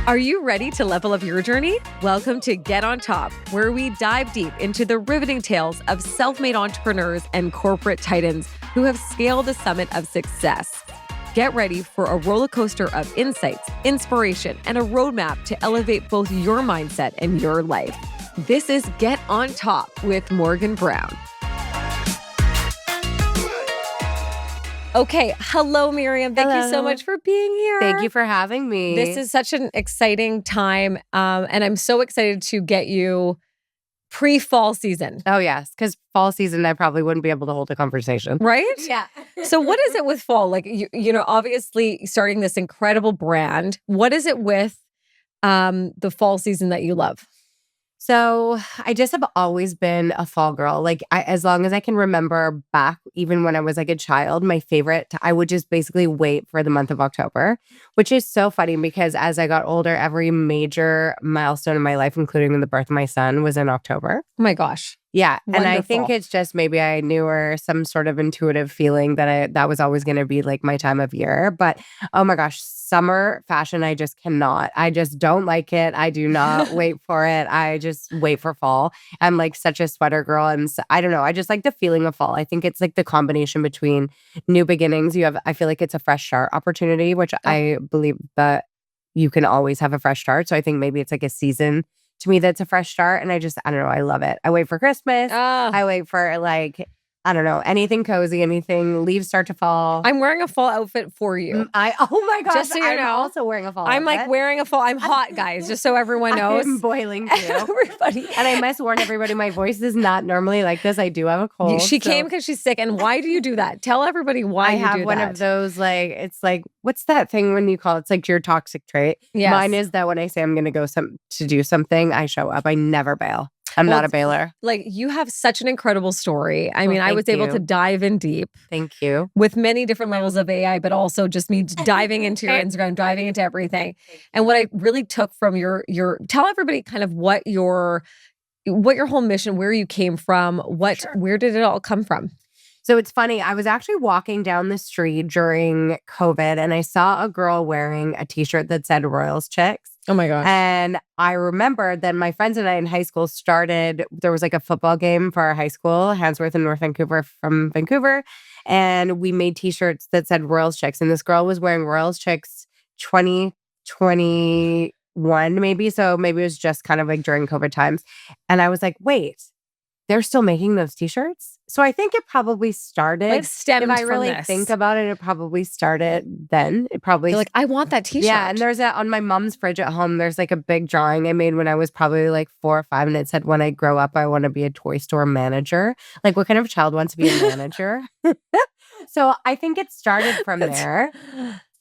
Are you ready to level up your journey? Welcome to Get on Top, where we dive deep into the riveting tales of self-made entrepreneurs and corporate titans who have scaled the summit of success. Get ready for a roller coaster of insights, inspiration, and a roadmap to elevate both your mindset and your life. This is Get on Top with Morgan Browne. Okay. Hello, Miriam. Thank you so much for being here. Thank you for having me. This is such an exciting time. And I'm so excited to get you pre-fall season. Oh, yes. Because fall season, I probably wouldn't be able to hold a conversation. Right? Yeah. So what is it with fall? Like, you know, obviously starting this incredible brand. What is it with the fall season that you love? So I just have always been a fall girl. Like as long as I can remember back, even when I was like a child, my favorite, I would just basically wait for the month of October, which is so funny because as I got older, every major milestone in my life, including the birth of my son, was in October. Oh my gosh. Yeah. Wonderful. And I think it's just maybe I knew or some sort of intuitive feeling that that was always going to be like my time of year. But oh my gosh, summer fashion, I just cannot. I just don't like it. I do not wait for it. I just wait for fall. I'm like such a sweater girl. And I don't know. I just like the feeling of fall. I think it's like the combination between new beginnings. I feel like it's a fresh start opportunity, which I believe that you can always have a fresh start. So I think maybe it's like a season to me that's a fresh start. And I don't know, I love it. I wait for Christmas. I wait for I don't know, anything cozy, anything, leaves start to fall. I'm wearing a fall outfit for you. Oh my gosh, just so you know, also wearing a fall I'm outfit. Like wearing a fall. I'm hot, guys, just so everyone knows. I'm boiling too. Everybody. And I must warn everybody, my voice is not normally like this. I do have a cold. She came because she's sick. And why do you do that? Tell everybody why you do that. I have one of those, like, it's like, what's that thing when you call it? It's like your toxic trait. Yes. Mine is that when I say I'm going to go to do something, I show up. I never bail. I'm not a bailer. Like, you have such an incredible story. I mean, I was able to dive in deep. Thank you. With many different levels of AI, but also just me diving into your Instagram, diving into everything. And what I really took from your tell everybody kind of what your whole mission, where you came from, where did it all come from? So it's funny. I was actually walking down the street during COVID and I saw a girl wearing a t-shirt that said Royals Chicks. Oh my gosh. And I remember that my friends and I in high school there was like a football game for our high school, Handsworth in North Vancouver from Vancouver. And we made t-shirts that said Royals Chicks. And this girl was wearing Royals Chicks 2021 maybe. So maybe it was just kind of like during COVID times. And I was like, wait, they're still making those t-shirts? So I think it probably started. Like stemmed if I really think about it, it probably started then. It probably. You're like, I want that t-shirt. Yeah. And there's on my mom's fridge at home, there's like a big drawing I made when I was probably like 4 or 5. And it said, when I grow up, I want to be a toy store manager. Like, what kind of child wants to be a manager? So I think it started from there.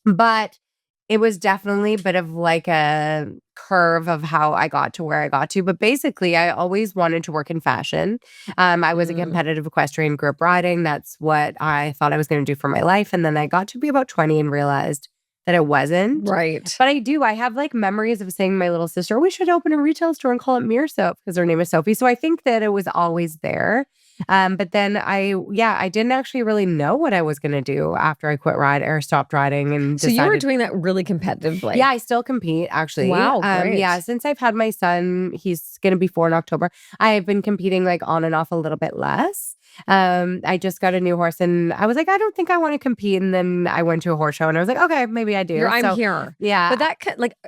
But it was definitely a bit of like a curve of how I got to where I got to. But basically, I always wanted to work in fashion. I was a competitive equestrian, group riding. That's what I thought I was going to do for my life. And then I got to be about 20 and realized that it wasn't. Right. But I have like memories of saying to my little sister, we should open a retail store and call it Mir Soap because her name is Sophie. So I think that it was always there. But then I didn't actually really know what I was going to do after I quit stopped riding and So you were doing that really competitively. Yeah, I still compete actually. Wow, great. Yeah, since I've had my son, he's going to be 4 in October. I've been competing like on and off a little bit less. I just got a new horse and I was like, I don't think I want to compete. And then I went to a horse show and I was like, okay, maybe I do. I'm here. Yeah. But that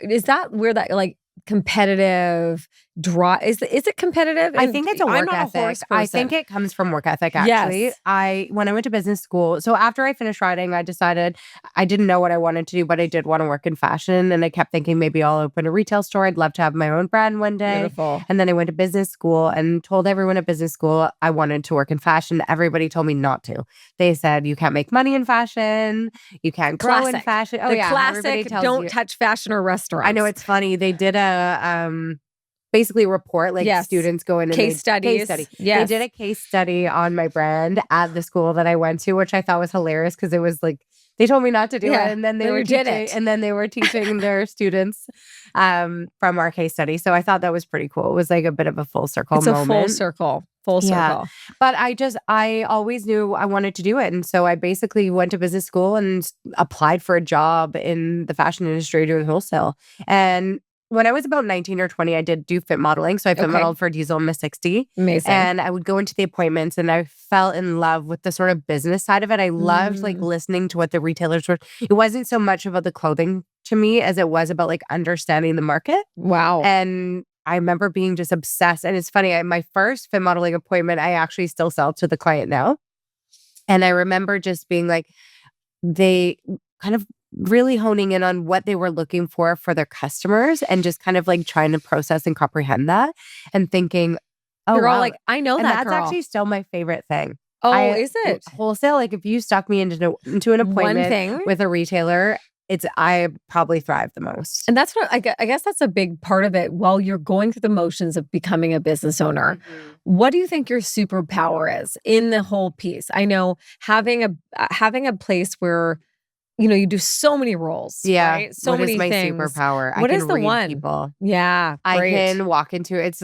is that where that like competitive draw is it competitive? I think it's a work ethic. I think it comes from work ethic actually. Yes. When I went to business school, so after I finished riding, I decided I didn't know what I wanted to do, but I did want to work in fashion. And I kept thinking maybe I'll open a retail store. I'd love to have my own brand one day. Beautiful. And then I went to business school and told everyone at business school I wanted to work in fashion. Everybody told me not to. They said, you can't make money in fashion. You can't grow in fashion. Oh, yeah. Classic, don't touch fashion or restaurants. I know, it's funny. They did basically a report, like students go in and case study. They did a case study on my brand at the school that I went to, which I thought was hilarious because it was like they told me not to do it, and then they were teaching their students from our case study. So I thought that was pretty cool. It was like a bit of a full circle moment. It's a full circle. Full circle. Yeah. But I always knew I wanted to do it. And so I basically went to business school and applied for a job in the fashion industry doing wholesale. And when I was about 19 or 20, I did do fit modeling. So I fit modeled for Diesel Miss 60. Amazing. And I would go into the appointments and I fell in love with the sort of business side of it. I loved like listening to what the retailers were. It wasn't so much about the clothing to me as it was about like understanding the market. Wow. And I remember being just obsessed. And it's funny, my first fit modeling appointment, I actually still sell to the client now. And I remember just being like, they kind of really honing in on what they were looking for their customers and just kind of like trying to process and comprehend that and thinking, oh, you're wow. all like, I know and that that's girl. actually still my favorite thing. Oh, is it? Wholesale, like if you stuck me into an appointment with a retailer, I probably thrive the most. And that's what I guess that's a big part of it. While you're going through the motions of becoming a business owner, what do you think your superpower is in the whole piece? I know having a place where you do so many roles. Yeah. Right? So what many is my things. superpower? What I can is the read one? people. Yeah. Great. I can walk into it's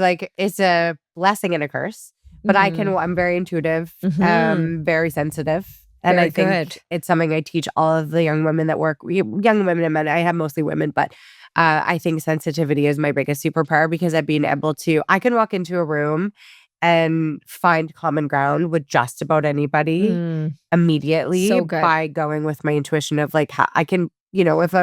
a blessing and a curse. But I'm very intuitive, very sensitive. And I think it's something I teach all of the young women that work, young women and men. I have mostly women, but I think sensitivity is my biggest superpower because I've been able to, I can walk into a room and find common ground with just about anybody immediately by going with my intuition of like, how I can, if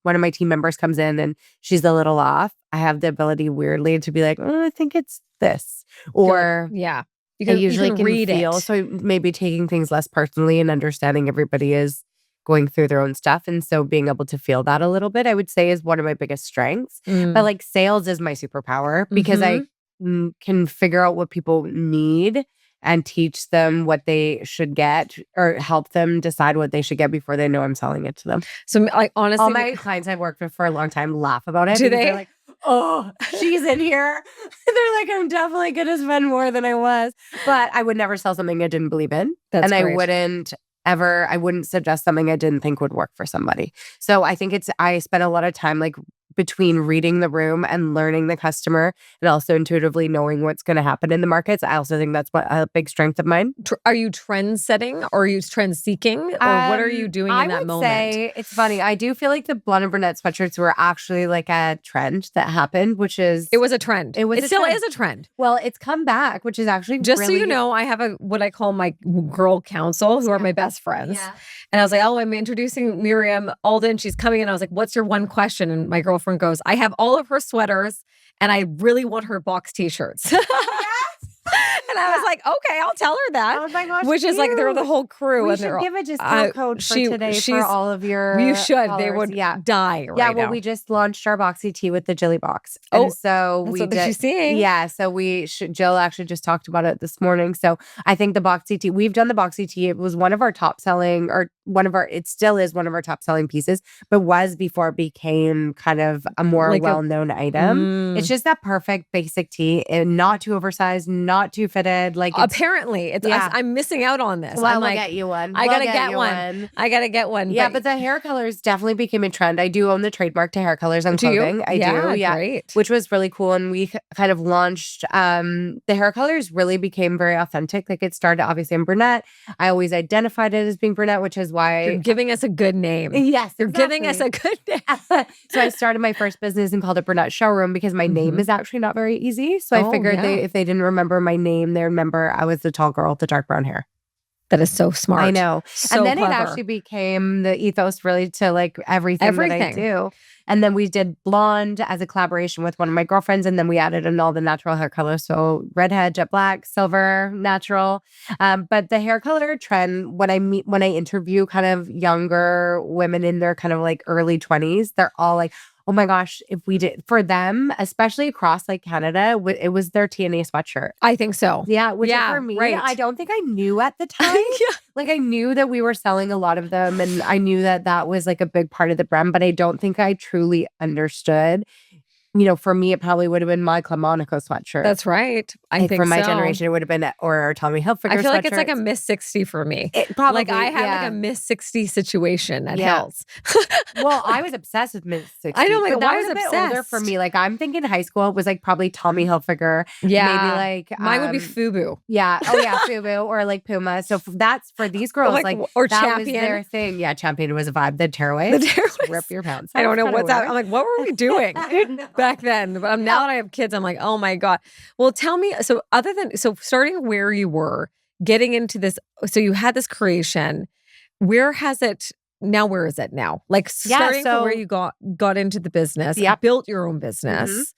one of my team members comes in and she's a little off, I have the ability weirdly to be like, oh, I think it's this. Or I usually can read feel it. So maybe taking things less personally and understanding everybody is going through their own stuff. And so being able to feel that a little bit, I would say is one of my biggest strengths. But like sales is my superpower because I can figure out what people need and teach them what they should get or help them decide what they should get before they know I'm selling it to them. So like honestly, all my clients I've worked with for a long time laugh about it. Do they? They're like, oh, she's in here. They're like, I'm definitely going to spend more than I was. But I would never sell something I didn't believe in. That's great. I wouldn't suggest something I didn't think would work for somebody. So I think I spent a lot of time like between reading the room and learning the customer and also intuitively knowing what's going to happen in the markets. I also think that's a big strength of mine. Are you trend setting or are you trend seeking or what are you doing in that moment? I would say it's funny. I do feel like the blonde and brunette sweatshirts were actually like a trend that happened, which is... It was a trend. It still is a trend. Well, it's come back, which is actually just so you know, I have what I call my girl council who are my best friends. Yeah. And I was like, oh, I'm introducing Miriam Alden. She's coming in. I was like, what's your one question? And my girlfriend goes, I have all of her sweaters and I really want her box t-shirts. And I was like, okay, I'll tell her that. Oh my gosh, which is like they're the whole crew. We and should give a discount code for today for all of your You should. Followers. They would die right Yeah, well, now. we just launched our boxy tee with the Jilly box. And so that's what she's seeing. Yeah, so Jill actually just talked about it this morning. So I think the boxy tee, we've done the boxy tee. It was one of our top selling it still is one of our top selling pieces, but was before it became kind of a more well-known item. It's just that perfect basic tee and not too oversized, not too fitted. Like apparently, I'm missing out on this. Well, I'm we'll like, get you one. I gotta get one. I gotta get one. Yeah, but the hair colors definitely became a trend. I do own the trademark to hair colors on clothing. I do. Yeah, great. Which was really cool. And we kind of launched, the hair colors really became very authentic. Like it started obviously in brunette. I always identified it as being brunette, which is why... You're giving us a good name. Yes, You're giving us a good name. So I started my first business and called it Brunette Showroom because my name is actually not very easy. So I figured if they didn't remember my name, they remember I was the tall girl with the dark brown hair. That is so smart. I know. So and then clever. It actually became the ethos really to like everything that I do. And then we did blonde as a collaboration with one of my girlfriends. And then we added in all the natural hair colors. So redhead, jet black, silver, natural. But the hair color trend, when I interview kind of younger women in their kind of like early 20s, they're all like, oh my gosh, if we did for them, especially across like Canada, it was their TNA sweatshirt. I think so. Yeah. Which for me, I don't think I knew at the time. Like I knew that we were selling a lot of them and I knew that was like a big part of the brand, but I don't think I truly understood for me, it probably would have been my Club Monaco sweatshirt. That's right. I think for my so. generation, it would have been or Tommy Hilfiger. I feel like it's like a sweatshirts. Miss 60 for me. It probably, like I had like a Miss 60 situation at Hills. Well, I was obsessed with Miss 60. I know, like, but that why was a bit obsessed? older for me. Like, I'm thinking high school was like probably Tommy Hilfiger. Yeah. Maybe like mine would be FUBU. Yeah. Oh yeah, FUBU or like Puma. So that's for these girls, or that Champion. was their thing. Yeah, Champion was a vibe. The tearaways. Rip your pants. I don't know what's that. I'm like, what were we doing back then? But now that I have kids, I'm like, oh my God. Well, tell me, so starting where you were, getting into this, so you had this creation, where is it now? Like starting from where you got into the business, built your own business.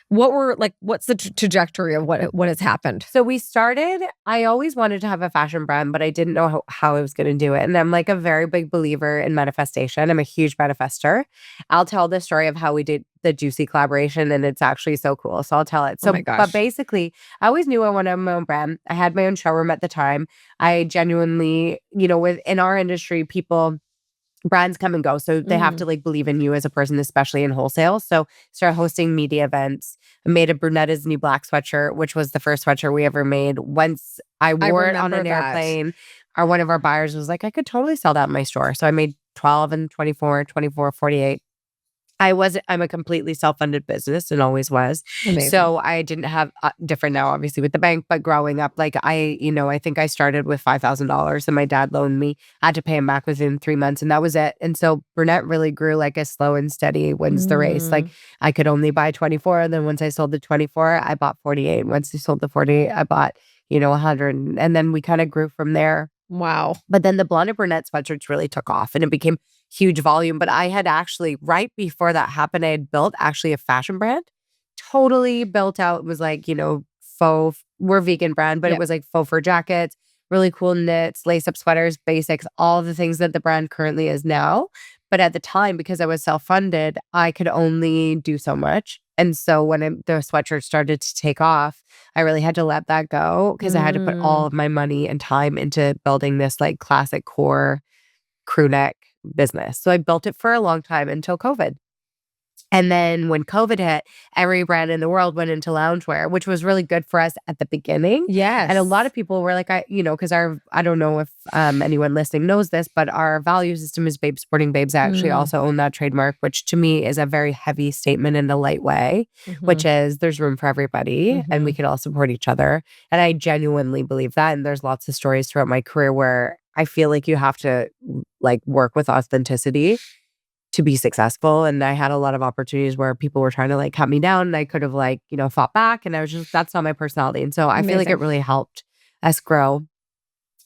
What's the trajectory of what has happened? So we started, I always wanted to have a fashion brand, but I didn't know how I was going to do it. And I'm like a very big believer in manifestation. I'm a huge manifester. I'll tell the story of how we did the Juicy collaboration, and it's actually so cool. So I'll tell it. So, oh my gosh. But basically, I always knew I wanted my own brand. I had my own showroom at the time. I genuinely, in our industry, brands come and go. So they have to like believe in you as a person, especially in wholesale. So started hosting media events. I made a Brunetta's New Black sweatshirt, which was the first sweatshirt we ever made. Once I wore it on an airplane, one of our buyers was like, I could totally sell that in my store. So I made 12 and 24, 48. I'm a completely self-funded business and always was. Amazing. So I didn't have different now, obviously, with the bank, but growing up, like I think I started with $5,000 and my dad loaned me. I had to pay him back within 3 months and that was it. And so Brunette really grew like a slow and steady wins the race. Like I could only buy 24. And then once I sold the 24, I bought 48. Once I sold the 48, I bought, 100. And then we kind of grew from there. Wow. But then the Blonde and Brunette sweatshirts really took off and it became huge volume. But I had actually, right before that happened, I had built actually a fashion brand, totally built out. It was like, we're vegan brand, but it was like faux fur jackets, really cool knits, lace up sweaters, basics, all the things that the brand currently is now. But at the time, because I was self-funded, I could only do so much. And so when the sweatshirt started to take off, I really had to let that go because I had to put all of my money and time into building this like classic core crew neck business. So I built it for a long time until COVID. And then when COVID hit, every brand in the world went into loungewear, which was really good for us at the beginning. Yes. And a lot of people were like, because I don't know if anyone listening knows this, but our value system is Babe Sporting Babes. I actually also own that trademark, which to me is a very heavy statement in a light way, which is there's room for everybody and we can all support each other. And I genuinely believe that. And there's lots of stories throughout my career where I feel like you have to like work with authenticity to be successful. And I had a lot of opportunities where people were trying to like cut me down and I could have like, fought back. And I was just, that's not my personality. And so I feel like it really helped us grow.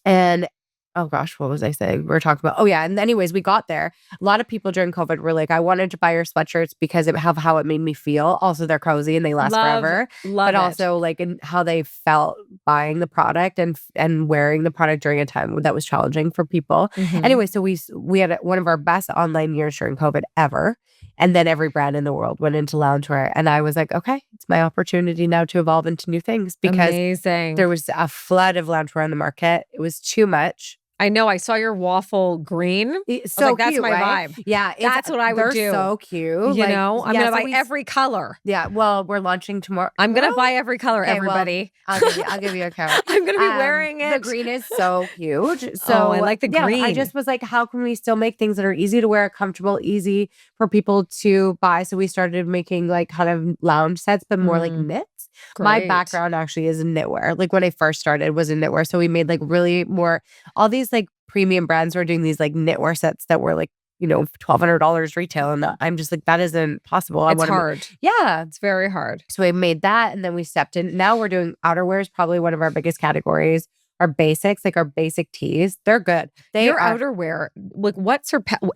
And oh gosh, what was I saying? We were talking about, and anyways, we got there. A lot of people during COVID were like, I wanted to buy your sweatshirts because of how it made me feel. Also, they're cozy and they last forever. But also like in how they felt buying the product and wearing the product during a time that was challenging for people. Anyway, so we had one of our best online years during COVID ever. And then every brand in the world went into loungewear. And I was like, okay, it's my opportunity now to evolve into new things because there was a flood of loungewear on the market. It was too much. I know. I saw your waffle green. So that's cute, my right? vibe. Yeah. That's what I would do. They're so cute. I'm going to buy every color. Yeah. Well, we're launching tomorrow. I'm going to buy every color, everybody. Well, I'll give you a code. I'm going to be wearing it. The green is so huge. So I like the green. I just was like, how can we still make things that are easy to wear, comfortable, easy for people to buy? So we started making like kind of lounge sets, but more like knits. Great. My background actually is in knitwear. Like when I first started was in knitwear. So we made like really more, all these like premium brands were doing these like knitwear sets that were like, $1,200 retail. And I'm just like, that isn't possible. It's hard. Yeah. It's very hard. So we made that and then we stepped in. Now we're doing outerwear is probably one of our biggest categories. Our basics, like our basic tees, they're good. Your outerwear, like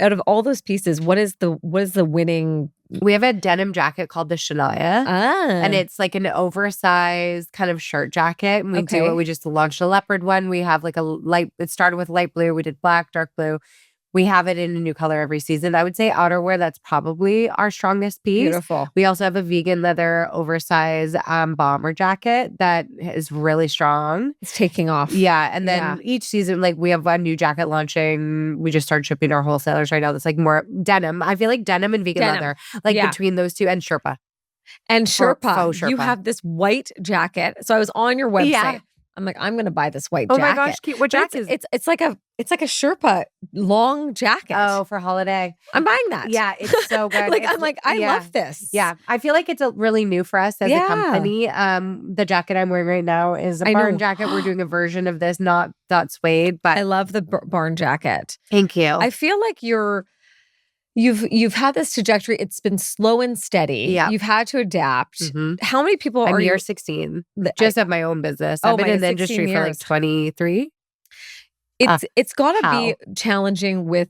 out of all those pieces, what is the winning? We have a denim jacket called the Shania. And it's like an oversized kind of shirt jacket. And we just launched a leopard one. We have like it started with light blue. We did black, dark blue. We have it in a new color every season. I would say outerwear, that's probably our strongest piece. Beautiful. We also have a vegan leather oversized bomber jacket that is really strong. It's taking off. Yeah. And then each season, like we have a new jacket launching. We just started shipping our wholesalers right now. That's like more denim. I feel like denim and vegan leather, like between those two and Sherpa. And Sherpa, faux you Sherpa. have this white jacket. So I was on your website. Yeah. I'm like, I'm going to buy this white Oh jacket. my gosh, cute. What But jacket is it's like a Sherpa long jacket. Oh, for holiday. I'm buying that. Yeah, it's so good. I'm like, I love this. Yeah, I feel like it's really new for us as a company. The jacket I'm wearing right now is a barn jacket. We're doing a version of this, not suede, but I love the barn jacket. Thank you. I feel like you've had this trajectory. It's been slow and steady. Yeah. You've had to adapt. Mhm. How many people are I'm you? year 16, just of my own business. I've been in the industry for like 23. It's got to be challenging with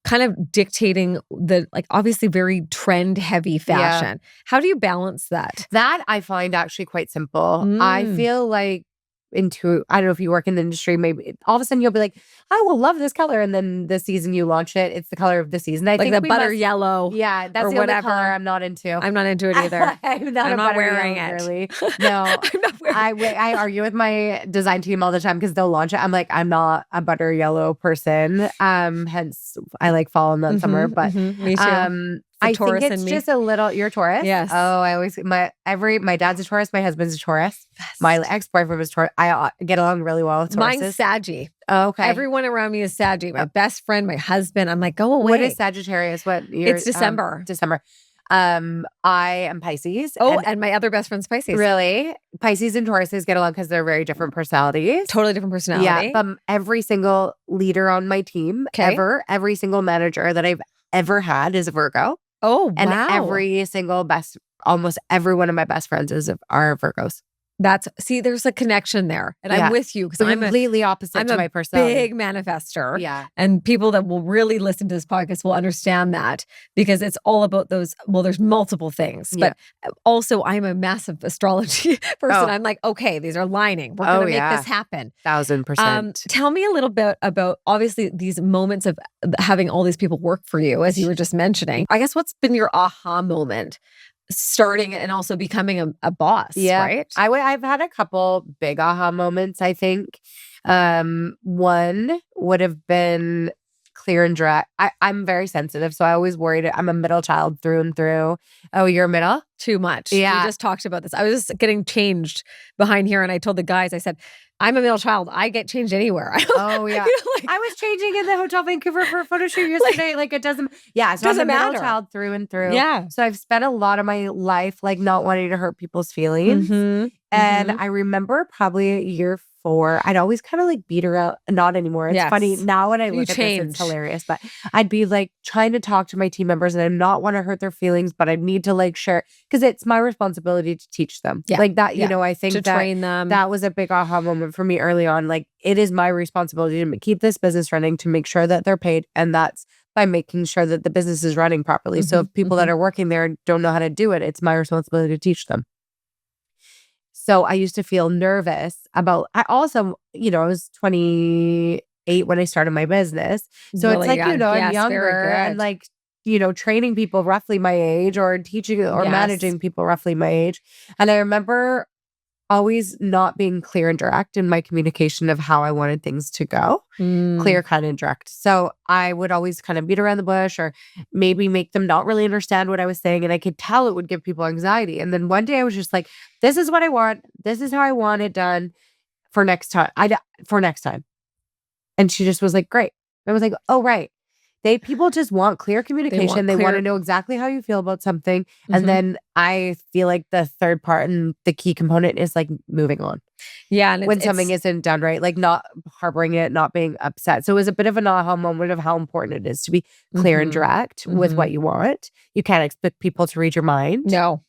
kind of dictating the obviously very trend heavy fashion. How do you balance that? That I find actually quite simple. I feel like I don't know if you work in the industry, maybe all of a sudden you'll be like, I will love this color. And then the season you launch it, it's the color of the season. I think the butter yellow. Yeah, that's the only color I'm not into. I'm not into it either. I'm not wearing it. Really. No, I'm not wearing it. I argue with my design team all the time because they'll launch it. I'm like, I'm not a butter yellow person. Hence I like fall and then summer. But me too. I think it's just a little. You're a Taurus. Yes. Oh, I always my dad's a Taurus. My husband's a Taurus. Best. My ex-boyfriend was Taurus. I get along really well with Tauruses. Mine's Saggy. Oh, okay. Everyone around me is Saggy. My best friend, my husband. I'm like, go away. What is Sagittarius? What year? It's December. December. I am Pisces. Oh, and my other best friend's Pisces. Really? Pisces and Tauruses get along because they're very different personalities. Totally different personality. Yeah. But every single leader on my team, every single manager that I've ever had is a Virgo. Oh, wow. And almost every one of my best friends are Virgos. There's a connection there. And I'm with you because I'm completely opposite to my personality. Big manifester. Yeah. And people that will really listen to this podcast will understand that because it's all about those. Well, there's multiple things, but also I'm a massive astrology person. I'm like, okay, these are lining. We're going to make this happen. 1000%. Tell me a little bit about obviously these moments of having all these people work for you, as you were just mentioning. I guess what's been your aha moment? Starting and also becoming a boss, right? I've had a couple big aha moments, I think. One would have been clear and direct. I'm very sensitive, so I always worried. I'm a middle child through and through. Oh, you're a middle? Too much. Yeah. We just talked about this. I was just getting changed behind here and I told the guys, I said, I'm a middle child. I get changed anywhere. Oh, yeah. I was changing in the Hotel Vancouver for a photo shoot yesterday. It doesn't, so I'm a middle child through and through. Yeah. So I've spent a lot of my life not wanting to hurt people's feelings. And I remember probably year 4, I'd always kind of beat her out. Not anymore. It's funny. Now when I look at this, it's hilarious. But I'd be trying to talk to my team members and I not want to hurt their feelings, but I need to share because it's my responsibility to teach them. Yeah. I think to train them. That was a big aha moment for me early on. It is my responsibility to keep this business running, to make sure that they're paid. And that's by making sure that the business is running properly. So if people that are working there don't know how to do it, it's my responsibility to teach them. So I used to feel nervous about, I also, I was 28 when I started my business. So really it's young. I'm younger and training people roughly my age or teaching or managing people roughly my age. And I remember always not being clear and direct in my communication of how I wanted things to go. Clear, kind and direct. So I would always kind of beat around the bush or maybe make them not really understand what I was saying. And I could tell it would give people anxiety. And then one day I was just like, this is what I want. This is how I want it done for next time. And she just was like, great. I was like, oh, right. People just want clear communication. They want to know exactly how you feel about something. And then I feel like the third part and the key component is moving on. Yeah. And when something isn't done right, not harboring it, not being upset. So it was a bit of an aha moment of how important it is to be clear and direct with what you want. You can't expect people to read your mind. No.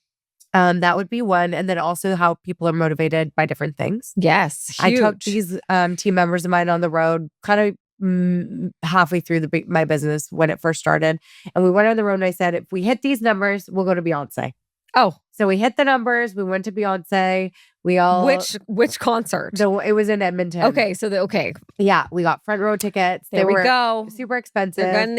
That would be one. And then also how people are motivated by different things. Yes. I Huge. took these team members of mine on the road kind of halfway through my business when it first started. And we went on the road and I said, if we hit these numbers, we'll go to Beyonce. Oh. So we hit the numbers. We went to Beyonce. We all... Which concert? It was in Edmonton. Okay. Yeah. We got front row tickets. There we were go. Super expensive. They're going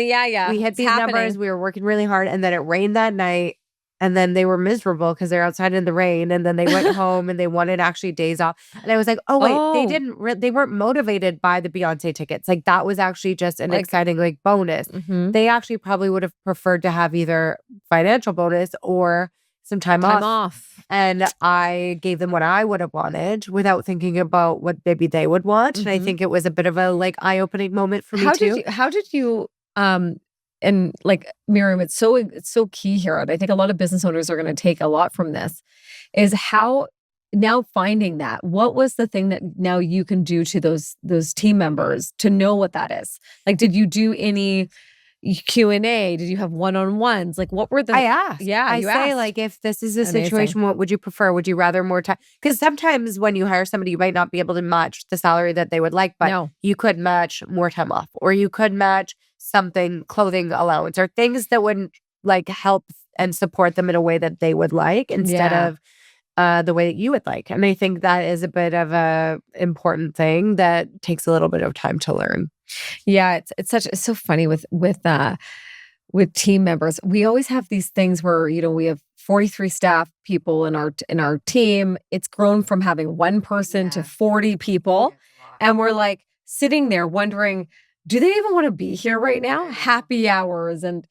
We hit these numbers. We were working really hard. And then it rained that night. And then they were miserable because they're outside in the rain. And then they went home and they wanted actually days off. And I was like, oh, wait, they weren't motivated by the Beyonce tickets. That was actually just an exciting bonus. They actually probably would have preferred to have either financial bonus or some time off. And I gave them what I would have wanted without thinking about what maybe they would want. And I think it was a bit of a like eye-opening moment for me too. How did you and like Miriam, it's so key here. And I think a lot of business owners are going to take a lot from this, is how now finding that, what was the thing that now you can do to those team members to know what that is? Like, did you do any Q&A? Did you have one-on-ones? Like, what were the... I asked. Yeah, I you say, asked. like, if this is a situation, what would you prefer? Would you rather more time? Because sometimes when you hire somebody, you might not be able to match the salary that they would like, but you could match more time off, or you could match something, clothing allowance, or things that would like help and support them in a way that they would like instead of the way that you would like. And I think that is a bit of a important thing that takes a little bit of time to learn. Yeah, it's so funny with team members. We always have these things where, we have 43 staff people in our team. It's grown from having one person to 40 people. And we're like sitting there wondering, do they even want to be here right now? Happy hours and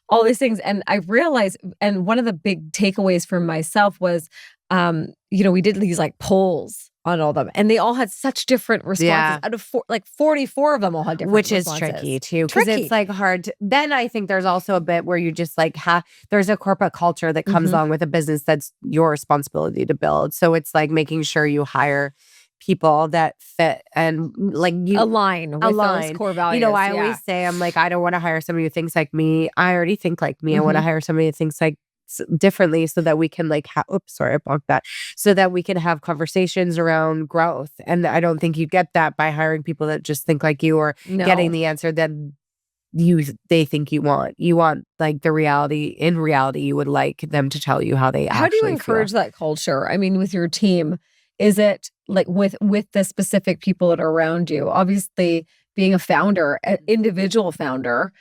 all these things. And I realized, and one of the big takeaways for myself was, we did these like polls on all of them, and they all had such different responses. Out of 44 of them all had different responses. Which is tricky too, because it's like hard then I think there's also a bit where you just like there's a corporate culture that comes along with a business that's your responsibility to build. So it's like making sure you hire people that fit and like you align with those core values. I always say, I'm like, I don't want to hire somebody who thinks like me. I already think like me. I want to hire somebody who thinks like differently, so that we can like so that we can have conversations around growth. And I don't think you get that by hiring people that just think like you, or getting the answer that they think you want. You want like the reality. In reality, you would like them to tell you how they actually feel. How do you encourage that culture? I mean, with your team, is it like with the specific people that are around you? Obviously, being a founder, an individual founder,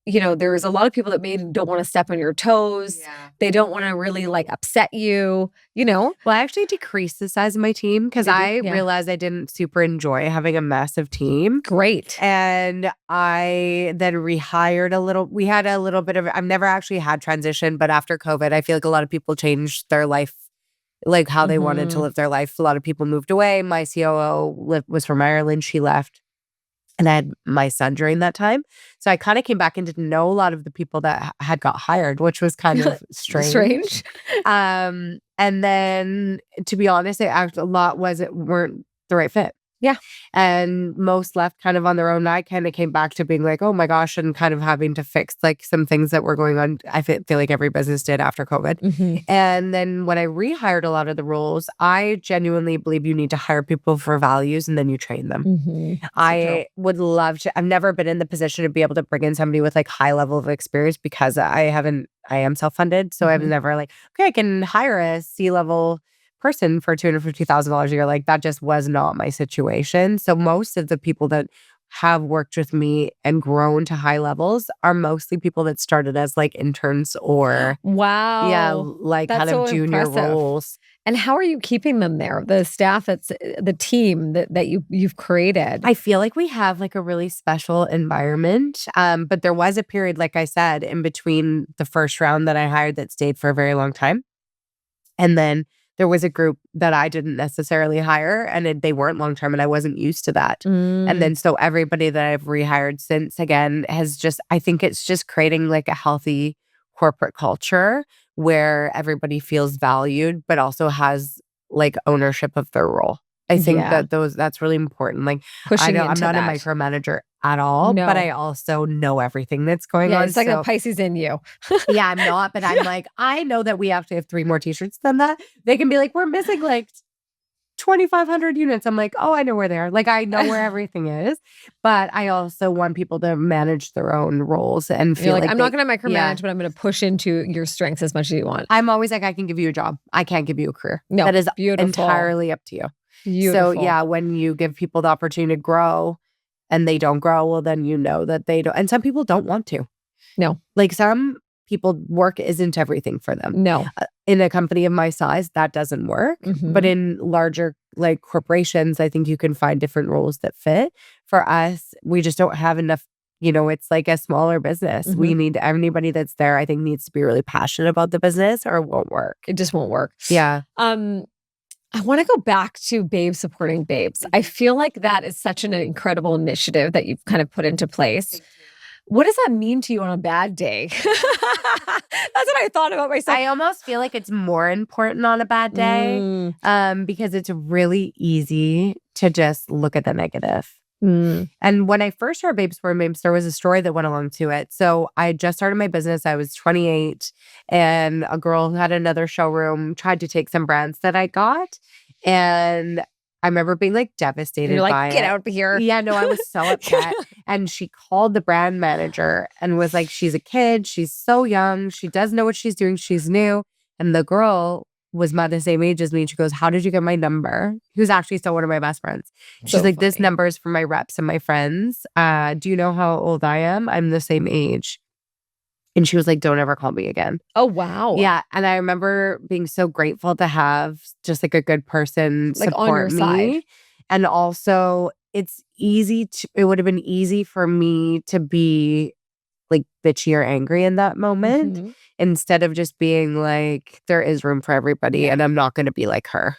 there's a lot of people that maybe don't want to step on your toes. They don't want to really like upset you, Well, I actually decreased the size of my team because I realized I didn't super enjoy having a massive team. Great. And I then rehired a little. We had a little bit of, I've never actually had transition, but after COVID, I feel like a lot of people changed their life, like how they wanted to live their life. A lot of people moved away. My COO was from Ireland. She left. And I had my son during that time. So I kind of came back and didn't know a lot of the people that had got hired, which was kind of strange. And then, to be honest, a lot weren't the right fit. Yeah. And most left kind of on their own. I kind of came back to being like, oh my gosh, and kind of having to fix like some things that were going on. I feel like every business did after COVID. And then when I rehired a lot of the roles, I genuinely believe you need to hire people for values and then you train them. I would love to. I've never been in the position to be able to bring in somebody with like high level of experience because I am self-funded. So I've never like, okay, I can hire a C-level person for $250,000 a year. Like that just was not my situation. So most of the people that have worked with me and grown to high levels are mostly people that started as like interns or like that's kind of junior roles. And how are you keeping them there? The staff, that's the team that you've created. I feel like we have like a really special environment. But there was a period, like I said, in between the first round that I hired that stayed for a very long time. And then there was a group that I didn't necessarily hire, and they weren't long-term, and I wasn't used to that. And then so everybody that I've rehired since, again, I think it's just creating like a healthy corporate culture where everybody feels valued, but also has like ownership of their role. I think that's really important. Like, I'm not a micromanager at all, but I also know everything that's going on. It's like a Pisces in you. I'm not, but I'm like, I know that we actually have 3 more t-shirts than that. They can be like, we're missing like 2,500 units. I'm like, oh, I know where they are. Like, I know where everything is, but I also want people to manage their own roles and feel like I'm not going to micromanage, but I'm going to push into your strengths as much as you want. I'm always like, I can give you a job. I can't give you a career. No, that is beautiful. Entirely up to you. Beautiful. So when you give people the opportunity to grow and they don't grow, well, then you know that they don't. And some people don't want to. No. Like some people, work isn't everything for them. No. In a company of my size, that doesn't work. But in larger like corporations, I think you can find different roles that fit. For us, we just don't have enough it's like a smaller business. We need anybody that's there, I think, needs to be really passionate about the business or it won't work. It just won't work. Yeah. I want to go back to Babes supporting Babes. I feel like that is such an incredible initiative that you've kind of put into place. What does that mean to you on a bad day? That's what I thought about myself. I almost feel like it's more important on a bad day because it's really easy to just look at the negative. And when I first heard Babes Supporting Babes, there was a story that went along to it. So I just started my business. I was 28 and a girl who had another showroom tried to take some brands that I got. And I remember being like devastated You're like, by get it. out of here. Yeah, no, I was so upset. And she called the brand manager and was like, she's a kid. She's so young. She doesn't know what she's doing. She's new. And the girl was about the same age as me. And she goes, how did you get my number? Who's actually still one of my best friends. She's like, this number is for my reps and my friends. Do you know how old I am? I'm the same age. And she was like, don't ever call me again. Oh, wow. Yeah. And I remember being so grateful to have just like a good person Like support on your me. side. And also it would have been easy for me to be like bitchy or angry in that moment instead of just being like, there is room for everybody and I'm not going to be like her.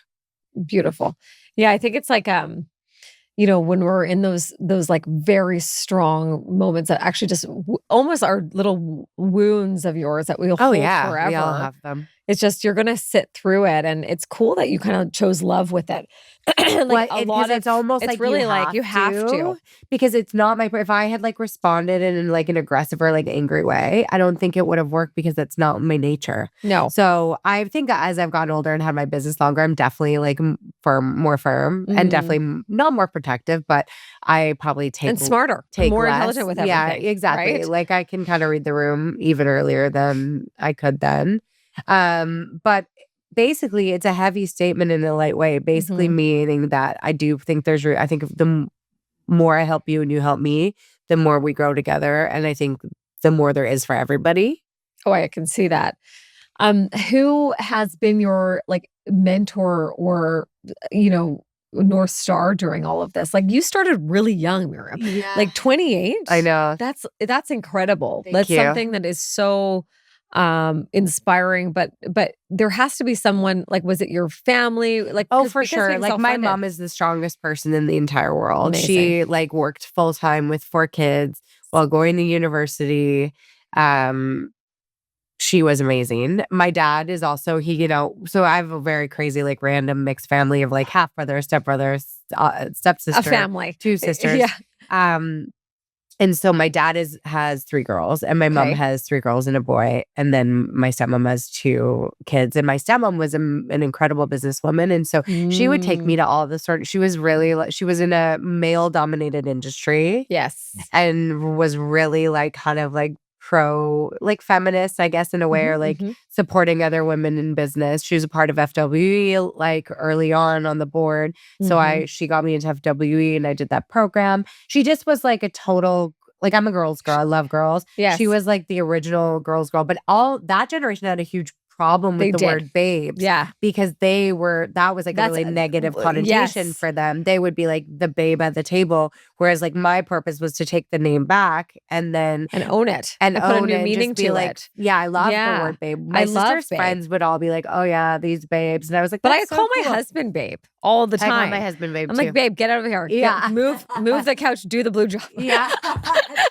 Beautiful. Yeah. I think it's like, when we're in those like very strong moments that actually just almost are little wounds of yours that we'll hold forever. We all have them. It's just you're going to sit through it, and it's cool that you kind of chose love with it. Like it's almost it's like really like you have to because it's not my. If I had like responded in like an aggressive or like angry way, I don't think it would have worked because that's not my nature. No. So I think as I've gotten older and had my business longer, I'm definitely like more firm, and definitely not more protective, but I probably take smarter, more less. intelligent with everything. Yeah, exactly. Right? Like I can kind of read the room even earlier than I could then. But basically it's a heavy statement in a light way, basically meaning that I do think I think the more I help you and you help me, the more we grow together. And I think the more there is for everybody. Oh, I can see that. Who has been your like mentor or, North Star during all of this? Like you started really young, Miriam, like 28. I know. That's incredible. Thank you. Something that is so inspiring, but there has to be someone, like, was it your family? Like, for sure. Like my mom is the strongest person in the entire world. Amazing. She like worked full time with 4 kids while going to university. She was amazing. My dad is also, so I have a very crazy, like random mixed family of like half brothers, stepbrothers, stepsister, a family, 2 sisters. Yeah. And so my dad has 3 girls and my mom has 3 girls and a boy. And then my stepmom has 2 kids. And my stepmom was an incredible businesswoman. And so she would take me to all the she was really, she was in a male dominated industry. Yes. And was really like kind of like pro, like feminist, I guess, in a way, or like supporting other women in business. She was a part of FWE like early on the board. So she got me into FWE and I did that program. She just was like a total, like I'm a girl's girl. I love girls. Yes. She was like the original girl's girl, but all that generation had a huge problem with the word babes. Yeah. Because that was like a really negative connotation for them. They would be like the babe at the table. Whereas like my purpose was to take the name back and own it. And put own a new it, meaning just be to like, it. yeah, I love the word babe. My sister's friends would all be like, oh yeah, these babes. And I was like, but I call my husband babe all the time. I call my husband babe I'm too. like, babe, get out of here. Yeah. Move the couch, do the blue job. Yeah.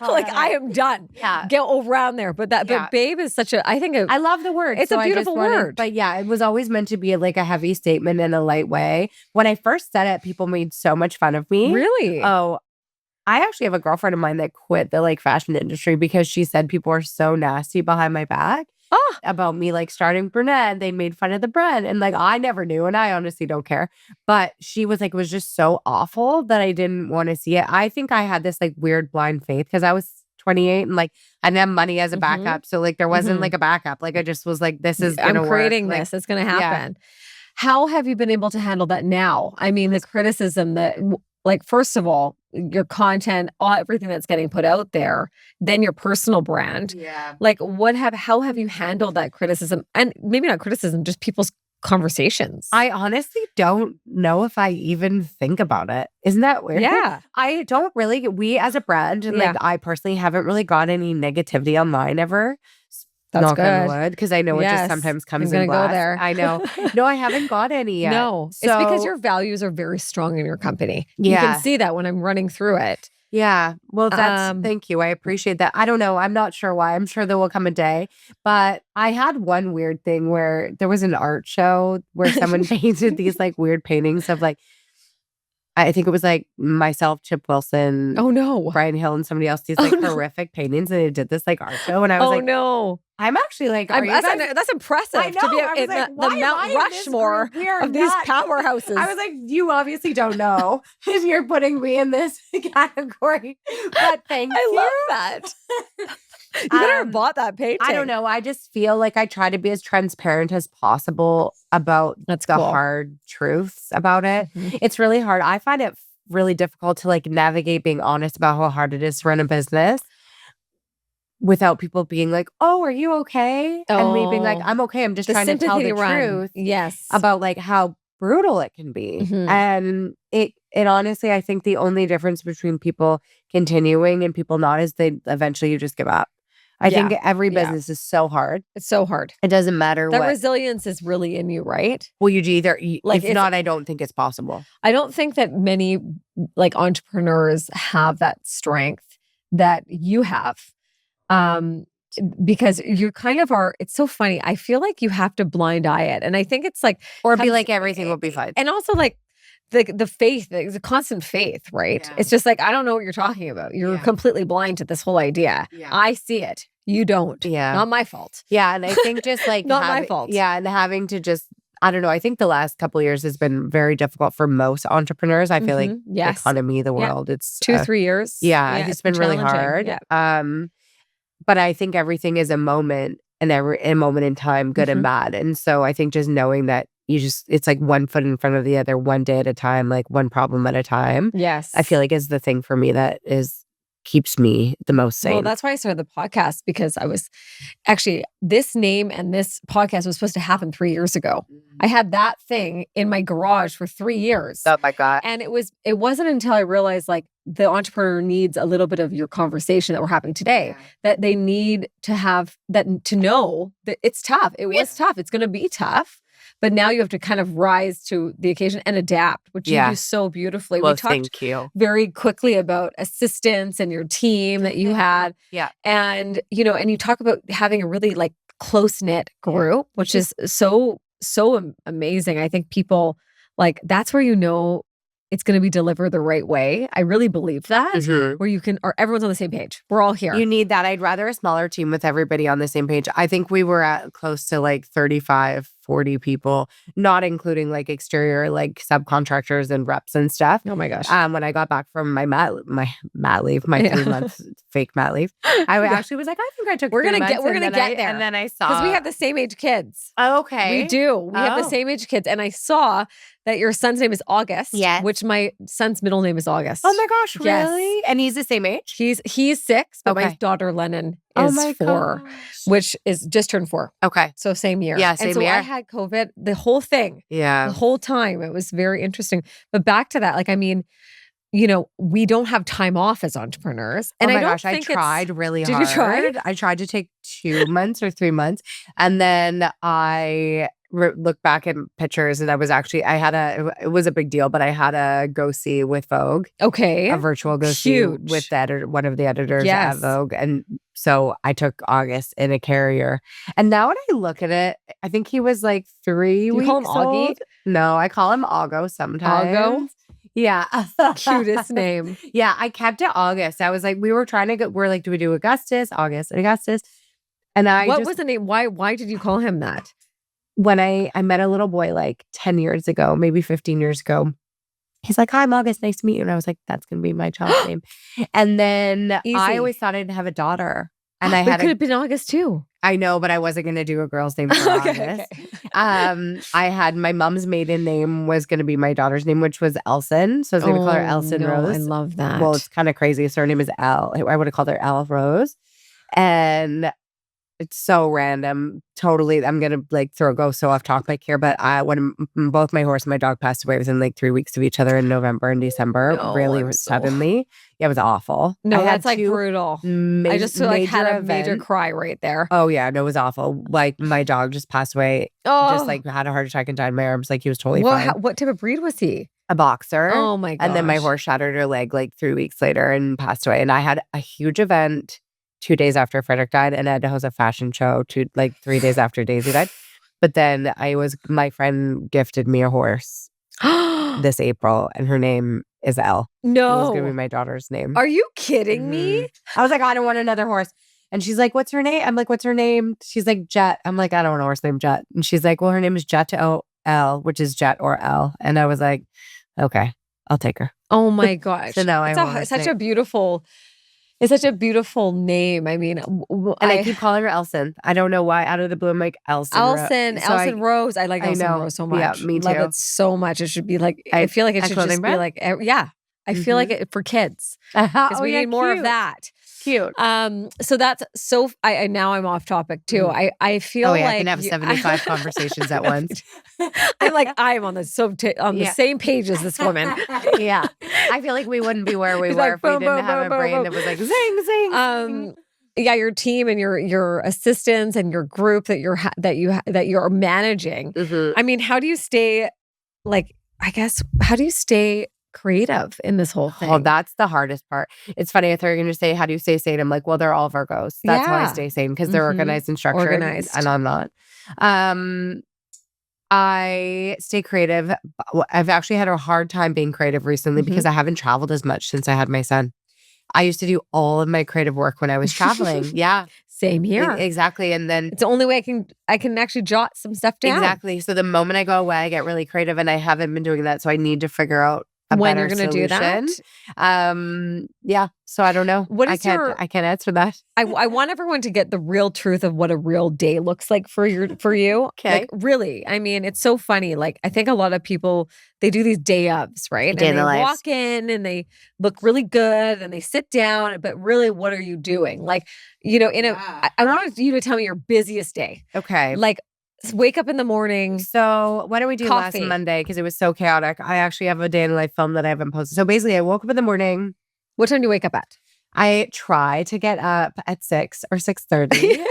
Like I am done. Yeah. Go around there. But babe is such a, I love the word. It's a beautiful word. But yeah, it was always meant to be like a heavy statement in a light way. When I first said it, people made so much fun of me. Really? Oh, I actually have a girlfriend of mine that quit the like fashion industry because she said people are so nasty behind my back about me like starting Brunette, and they made fun of the brand. And like, I never knew. And I honestly don't care. But she was like, it was just so awful that I didn't want to see it. I think I had this like weird blind faith because I was 28 and like I didn't have money as a backup. So like there wasn't like a backup. Like I just was like, this is gonna I'm creating work. this. It's going to happen. Yeah. How have you been able to handle that now? I mean, the criticism that, like, first of all, your content, everything that's getting put out there, then your personal brand. Yeah. Like how have you handled that criticism? And maybe not criticism, just people's conversations. I honestly don't know if I even think about it. Isn't that weird? Yeah. I don't really, we as a brand, and like I personally haven't really got any negativity online ever. That's Knock on good. wood, because I know it just Yes. sometimes comes I'm in gonna go blast. there. I know. No, I haven't got any yet. No, it's because your values are very strong in your company. You Yeah. can see that when I'm running through it. Yeah. Well, thank you. I appreciate that. I don't know. I'm not sure why. I'm sure there will come a day. But I had one weird thing where there was an art show where someone painted these like weird paintings of like, I think it was like myself, Chip Wilson, Oh no. Brian Hill, and somebody else, these like horrific paintings. And they did this like art show. And I was like, no. I'm actually like, that's impressive I know. to be I was in like, the why am Mount I in this Rushmore group? We are of these not- powerhouses. I was like, you obviously don't know if you're putting me in this category. But thank you. I love that. You better have bought that painting. I don't know. I just feel like I try to be as transparent as possible about the hard truths about it. Mm-hmm. It's really hard. I find it really difficult to like navigate being honest about how hard it is to run a business without people being like, oh, are you okay? And me being like, I'm okay. I'm just trying to tell the truth. Yes. About like how brutal it can be. Mm-hmm. And it honestly, I think the only difference between people continuing and people not is they eventually you just give up. I think every business is so hard. It's so hard. It doesn't matter that what. resilience is really in you, right? Well, you either, like, if not, I don't think it's possible. I don't think that many like entrepreneurs have that strength that you have. Because you kind of are, it's so funny. I feel like you have to blind eye it. And I think it's like, or be like, everything will be fine. And also like the faith, it's a constant faith, right? Yeah. It's just like, I don't know what you're talking about. You're completely blind to this whole idea. Yeah. I see it. You don't. Yeah. Not my fault. Yeah. And I think just like, not my fault. Yeah. And having to just, I don't know. I think the last couple of years has been very difficult for most entrepreneurs. I feel like the economy, the world, it's 2-3 years. Yeah. It's been really hard. Yeah. But I think everything is a moment and a moment in time, good and bad. And so I think just knowing that it's like one foot in front of the other, one day at a time, like one problem at a time. Yes. I feel like is the thing for me that keeps me the most sane. Well, that's why I started the podcast, because I was actually, this name and this podcast was supposed to happen 3 years ago. I had that thing in my garage for 3 years. Oh my God. And it wasn't until I realized like the entrepreneur needs a little bit of your conversation that we're having today, that they need to have that, to know that it's tough. It was tough. It's going to be tough. But now you have to kind of rise to the occasion and adapt, which you do so beautifully. Well, we talked thank you. very quickly about assistants and your team that you had. Yeah. And, and you talk about having a really like close-knit group, which is so amazing. I think people like, that's where it's going to be delivered the right way. I really believe that, where everyone's on the same page. We're all here. You need that. I'd rather a smaller team with everybody on the same page. I think we were at close to like 35, 40 people, not including like exterior, like subcontractors and reps and stuff. Oh my gosh. When I got back from my mat leave, my 3 months fake mat leave, I actually was like, I think I took we're 3 gonna months. We're going to get there. And then I saw. Because we have the same age kids. Oh, okay. We do. We have the same age kids. And I saw that your son's name is August. Yes. Which my son's middle name is August. Oh my gosh, really? Yes. And he's the same age? He's 6, but my daughter Lennon is 4, which is just turned 4. Okay. So same year. Yeah, same and so year. I had COVID, the whole thing. Yeah. The whole time. It was very interesting. But back to that, like, I mean, we don't have time off as entrepreneurs. And I tried really hard. Did you try? I tried to take 2 months or 3 months. And then I look back at pictures, and it was a big deal, but I had a go-see with Vogue. Okay. A virtual go-see with one of the editors at Vogue. And so I took August in a carrier. And now when I look at it, I think he was like 3 weeks old. You call him Augie? No, I call him Augo sometimes. Augo? Yeah. Cutest name. Yeah, I kept it August. I was like, we're like, do we do Augustus? August. And what was the name? Why did you call him that? When I met a little boy like 10 years ago, maybe 15 years ago, he's like, hi, I'm August. Nice to meet you. And I was like, that's going to be my child's name. And then I always thought I'd have a daughter. And it could have been August too. I know, but I wasn't going to do a girl's name for August. Okay. I had my mom's maiden name was going to be my daughter's name, which was Elson. So I was going to call her Elson Rose. I love that. Well, it's kind of crazy. So her name is Elle. I would have called her Elle Rose. And It's so random. Totally. I'm going to go so off topic here, but when both my horse and my dog passed away within like 3 weeks of each other in November and December, No, really suddenly. Yeah, it was awful. No, I had that's like brutal. I just feel like had a major cry right there. Oh yeah, no, it was awful. Like my dog just passed away. Just like had a heart attack and died in my arms. Like he was totally fine. What type of breed was he? A boxer. Oh my gosh. And then my horse shattered her leg like 3 weeks later and passed away. And I had a huge event 2 days after Frederick died, and I had to host a fashion show 3 days after Daisy died. But then my friend gifted me a horse this April, and her name is Elle. No. It was going to be my daughter's name. Are you kidding me? I was like, I don't want another horse. And she's like, what's her name? I'm like, what's her name? She's like, Jet. I'm like, I don't want a horse named Jet. And she's like, well, her name is Jet L, which is Jet or L. And I was like, okay, I'll take her. Oh my gosh. So now it's such a beautiful name. I mean, I keep calling her Elson. I don't know why. Out of the blue, I'm like Elson. Elson Rose. I like Elson Rose so much. Yeah, me too. Love it so much. It should be like, I feel like it should just be like, yeah. I feel like it for kids because we need more of that. Cute. So that's so. I now I'm off topic too. I feel like I can have 75 conversations at once. I'm like I'm on the same page as this woman. Yeah, I feel like we wouldn't be where we were if we didn't have a brain that was like zing zing. Yeah, your team and your assistants and your group that you're managing. I mean, how do you stay how do you stay creative in this whole thing? Oh, that's the hardest part. It's funny. I thought you were going to say, how do you stay sane? I'm like, well, they're all Virgos. That's how I stay sane because they're organized and structured. And I'm not. I stay creative. I've actually had a hard time being creative recently because I haven't traveled as much since I had my son. I used to do all of my creative work when I was traveling. Yeah. Same here. Exactly. And then it's the only way I can actually jot some stuff down. Exactly. So the moment I go away, I get really creative, and I haven't been doing that. So I need to figure out when you're going to do that. Yeah. So I don't know. I can't answer that. I want everyone to get the real truth of what a real day looks like for you. Okay. Like really. I mean, it's so funny. Like I think a lot of people, they do these day ofs, right? And they walk in and they look really good and they sit down, but really what are you doing? Like, I wanted you to tell me your busiest day. Okay. Like wake up in the morning. So what did we do last Monday? Because it was so chaotic. I actually have a day in life film that I haven't posted. So basically I woke up in the morning. What time do you wake up at? I try to get up at 6 or 6:30.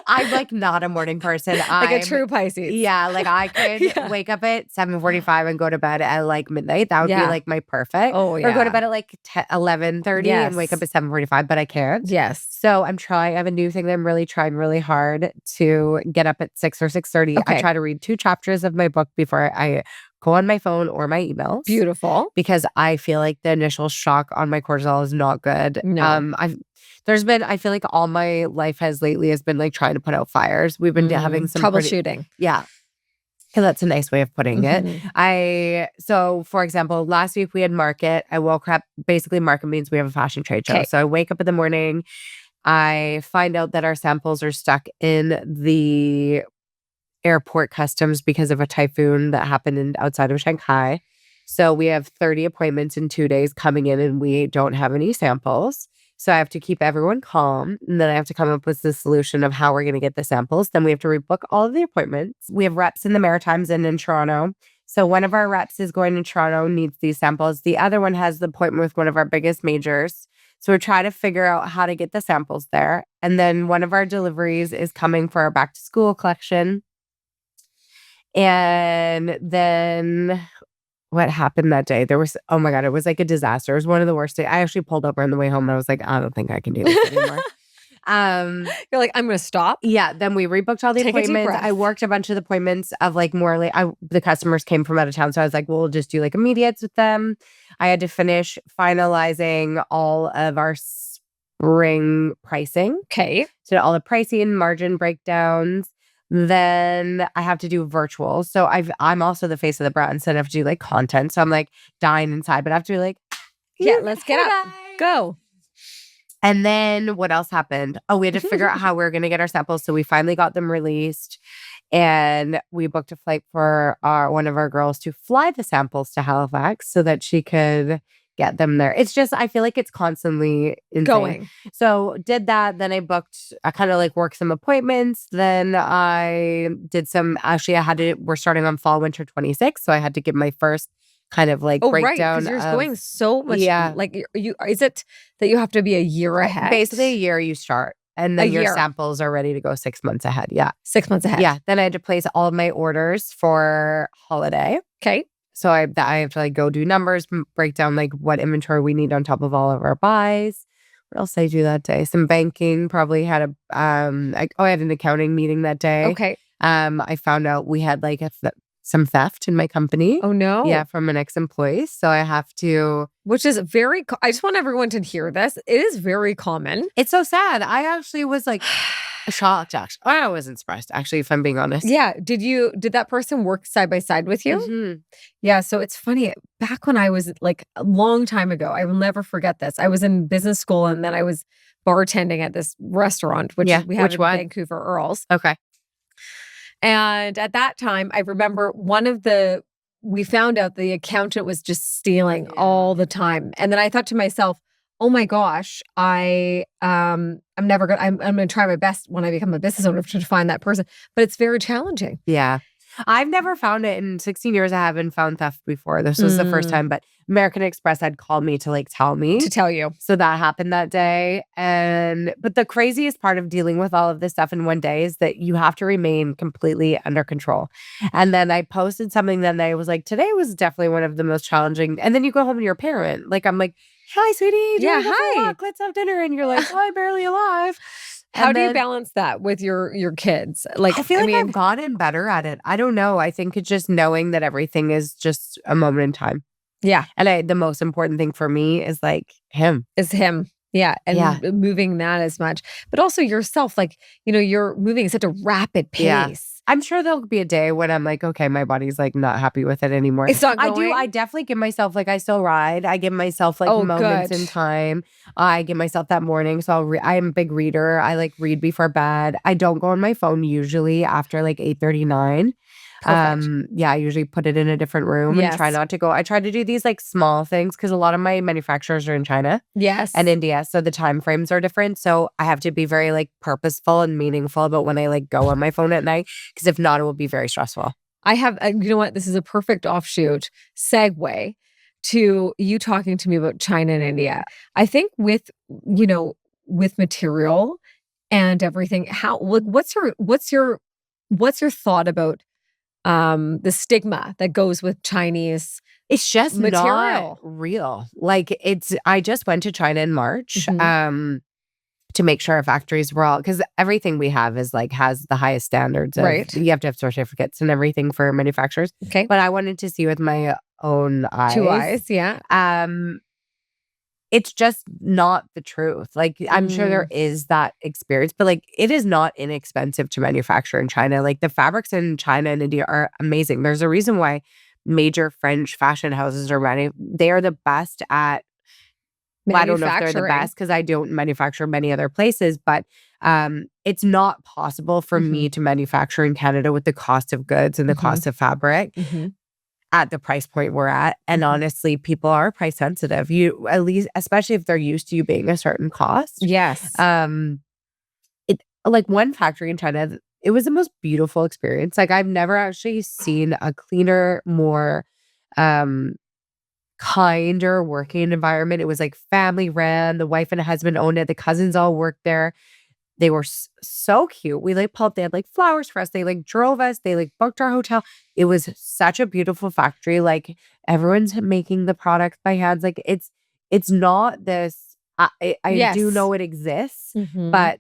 I'm like not a morning person. Like a true Pisces. Yeah. Like I could wake up at 7:45 and go to bed at like midnight. That would be like my perfect. Oh yeah. Or go to bed at like 11:30 and wake up at 7:45, but I can't. Yes. So I'm trying. I have a new thing that I'm really trying really hard to get up at 6 or 6:30. Okay. I try to read 2 chapters of my book before I go on my phone or my emails. Beautiful. Because I feel like the initial shock on my cortisol is not good. No. I feel like all my life has been like trying to put out fires. We've been having some troubleshooting. Yeah. Okay, that's a nice way of putting it. So for example, last week we had market. I woke up, basically market means we have a fashion trade show. So I wake up in the morning, I find out that our samples are stuck in the airport customs because of a typhoon that happened outside of Shanghai. So we have 30 appointments in 2 days coming in and we don't have any samples. So I have to keep everyone calm. And then I have to come up with the solution of how we're going to get the samples. Then we have to rebook all of the appointments. We have reps in the Maritimes and in Toronto. So one of our reps is going to Toronto, needs these samples. The other one has the appointment with one of our biggest majors. So we're trying to figure out how to get the samples there. And then one of our deliveries is coming for our back to school collection. And then what happened that day? Oh my God, it was like a disaster. It was one of the worst days. I actually pulled over on the way home and I was like, I don't think I can do this anymore. You're like, I'm going to stop. Yeah. Then we rebooked all the appointments. I worked a bunch of the appointments of like the customers came from out of town. So I was like, well, we'll just do like immediates with them. I had to finish finalizing all of our spring pricing. Okay. So all the pricing, margin breakdowns. Then I have to do virtual. So I'm also the face of the Browne, so I have to do like content. So I'm like dying inside, but I have to be like, let's get up. Go. And then what else happened? Oh, we had to figure out how we were going to get our samples. So we finally got them released and we booked a flight for one of our girls to fly the samples to Halifax so that she could get them there. It's just, I feel like it's constantly insane. Going. So did that. Then I kind of like worked some appointments. Then I did we're starting on fall winter 26. So I had to give my first kind of like breakdown. Because you're going so much. Yeah. Like you, is it that you have to be a year ahead? Basically a year you start. And then your samples are ready to go 6 months ahead. Yeah. 6 months ahead. Yeah. Then I had to place all of my orders for holiday. Okay. So I have to like go do numbers, break down like what inventory we need on top of all of our buys. What else did I do that day? Some banking. Probably had I had an accounting meeting that day. Okay. I found out we had like some theft in my company. Oh no. Yeah, from an ex-employee. So I have to. Which is I just want everyone to hear this. It is very common. It's so sad. I actually was like shocked. Actually, I wasn't surprised. Actually, if I'm being honest. Yeah. Did that person work side by side with you? Mm-hmm. Yeah. So it's funny. Back when I was like a long time ago, I will never forget this. I was in business school and then I was bartending at this restaurant, which we have in Vancouver, Earl's. Okay. And at that time, I remember we found out the accountant was just stealing all the time. And then I thought to myself, oh my gosh, I'm going to try my best when I become a business owner to find that person. But it's very challenging. Yeah. I've never found it in 16 years. I haven't found theft before. This was the first time, but American Express had called me to like tell me. To tell you. So that happened that day. But the craziest part of dealing with all of this stuff in one day is that you have to remain completely under control. And then I posted something that I was like, today was definitely one of the most challenging. And then you go home and you're a parent. Like, I'm like, hi, sweetie. Yeah, hi. Let's have dinner. And you're like, oh, I'm barely alive. How do you balance that with your kids? Like, I feel like I've gotten better at it. I don't know. I think it's just knowing that everything is just a moment in time. Yeah. And the most important thing for me is like him. Yeah. And moving that as much. But also yourself, like, you're moving at such a rapid pace. Yeah. I'm sure there'll be a day when I'm like, okay, my body's like not happy with it anymore. It's not going? I definitely give myself, like, I still ride. I give myself like moments in time. I give myself that morning. So I'm a big reader. I like read before bed. I don't go on my phone usually after like 8:39. I usually put it in a different room and try not to go. I try to do these like small things because a lot of my manufacturers are in China. Yes. And India. So the time frames are different. So I have to be very like purposeful and meaningful about when I like go on my phone at night. Because if not, it will be very stressful. I have, you know what? This is a perfect offshoot segue to you talking to me about China and India. I think with material and everything, what's your thought about the stigma that goes with Chinese? It's just material. Not real. Like I just went to China in March to make sure our factories were all, because everything we have is like has the highest standards. Right. You have to have certificates and everything for manufacturers. Okay. But I wanted to see with my own eyes. 2 eyes, yeah. It's just not the truth. Like, I'm sure there is that experience, but like, it is not inexpensive to manufacture in China. Like, the fabrics in China and India are amazing. There's a reason why major French fashion houses they are the best at, well, I don't know if they're the best because I don't manufacture many other places, but it's not possible for me to manufacture in Canada with the cost of goods and the cost of fabric. At the price point we're at. And honestly, people are price sensitive. You, at least, especially if they're used to you being a certain cost. Yes. Like one factory in China, it was the most beautiful experience. Like, I've never actually seen a cleaner, more kinder working environment. It was like family ran. The wife and husband owned it. The cousins all worked there. They were so cute. We like pulled, they had like flowers for us. They like drove us. They like booked our hotel. It was such a beautiful factory. Like, everyone's making the product by hands. Like, it's not this, I do know it exists, but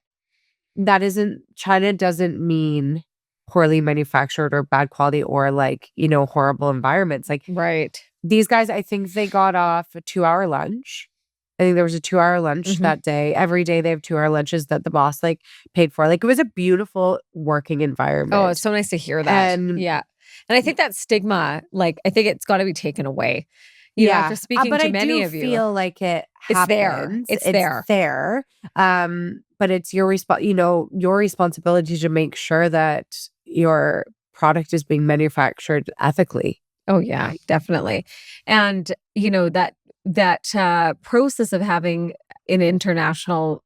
China doesn't mean poorly manufactured or bad quality or like, horrible environments. Like, right. These guys, I think they got off a 2-hour lunch. I think there was a 2-hour lunch that day. Every day they have 2-hour lunches that the boss like paid for. Like, it was a beautiful working environment. Oh, it's so nice to hear that. And I think that stigma, like, I think it's got to be taken away. After speaking to many of you, but I do feel like it's there. It's there. But it's your your responsibility to make sure that your product is being manufactured ethically. Oh yeah, definitely. And that process of having an international,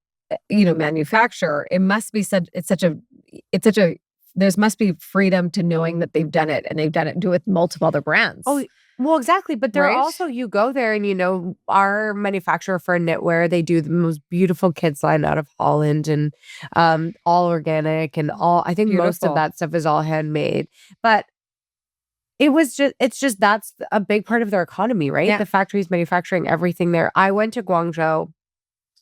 manufacturer, it must be there must be freedom to knowing that they've done it and they've done it do it with multiple other brands. Oh, well, exactly. But there are Right? also, you go there and, our manufacturer for knitwear, they do the most beautiful kids line out of Holland and all organic and I think most of Beautiful. that stuff is all handmade. But it's just that's a big part of their economy, right? Yeah. The factories manufacturing everything there. I went to Guangzhou.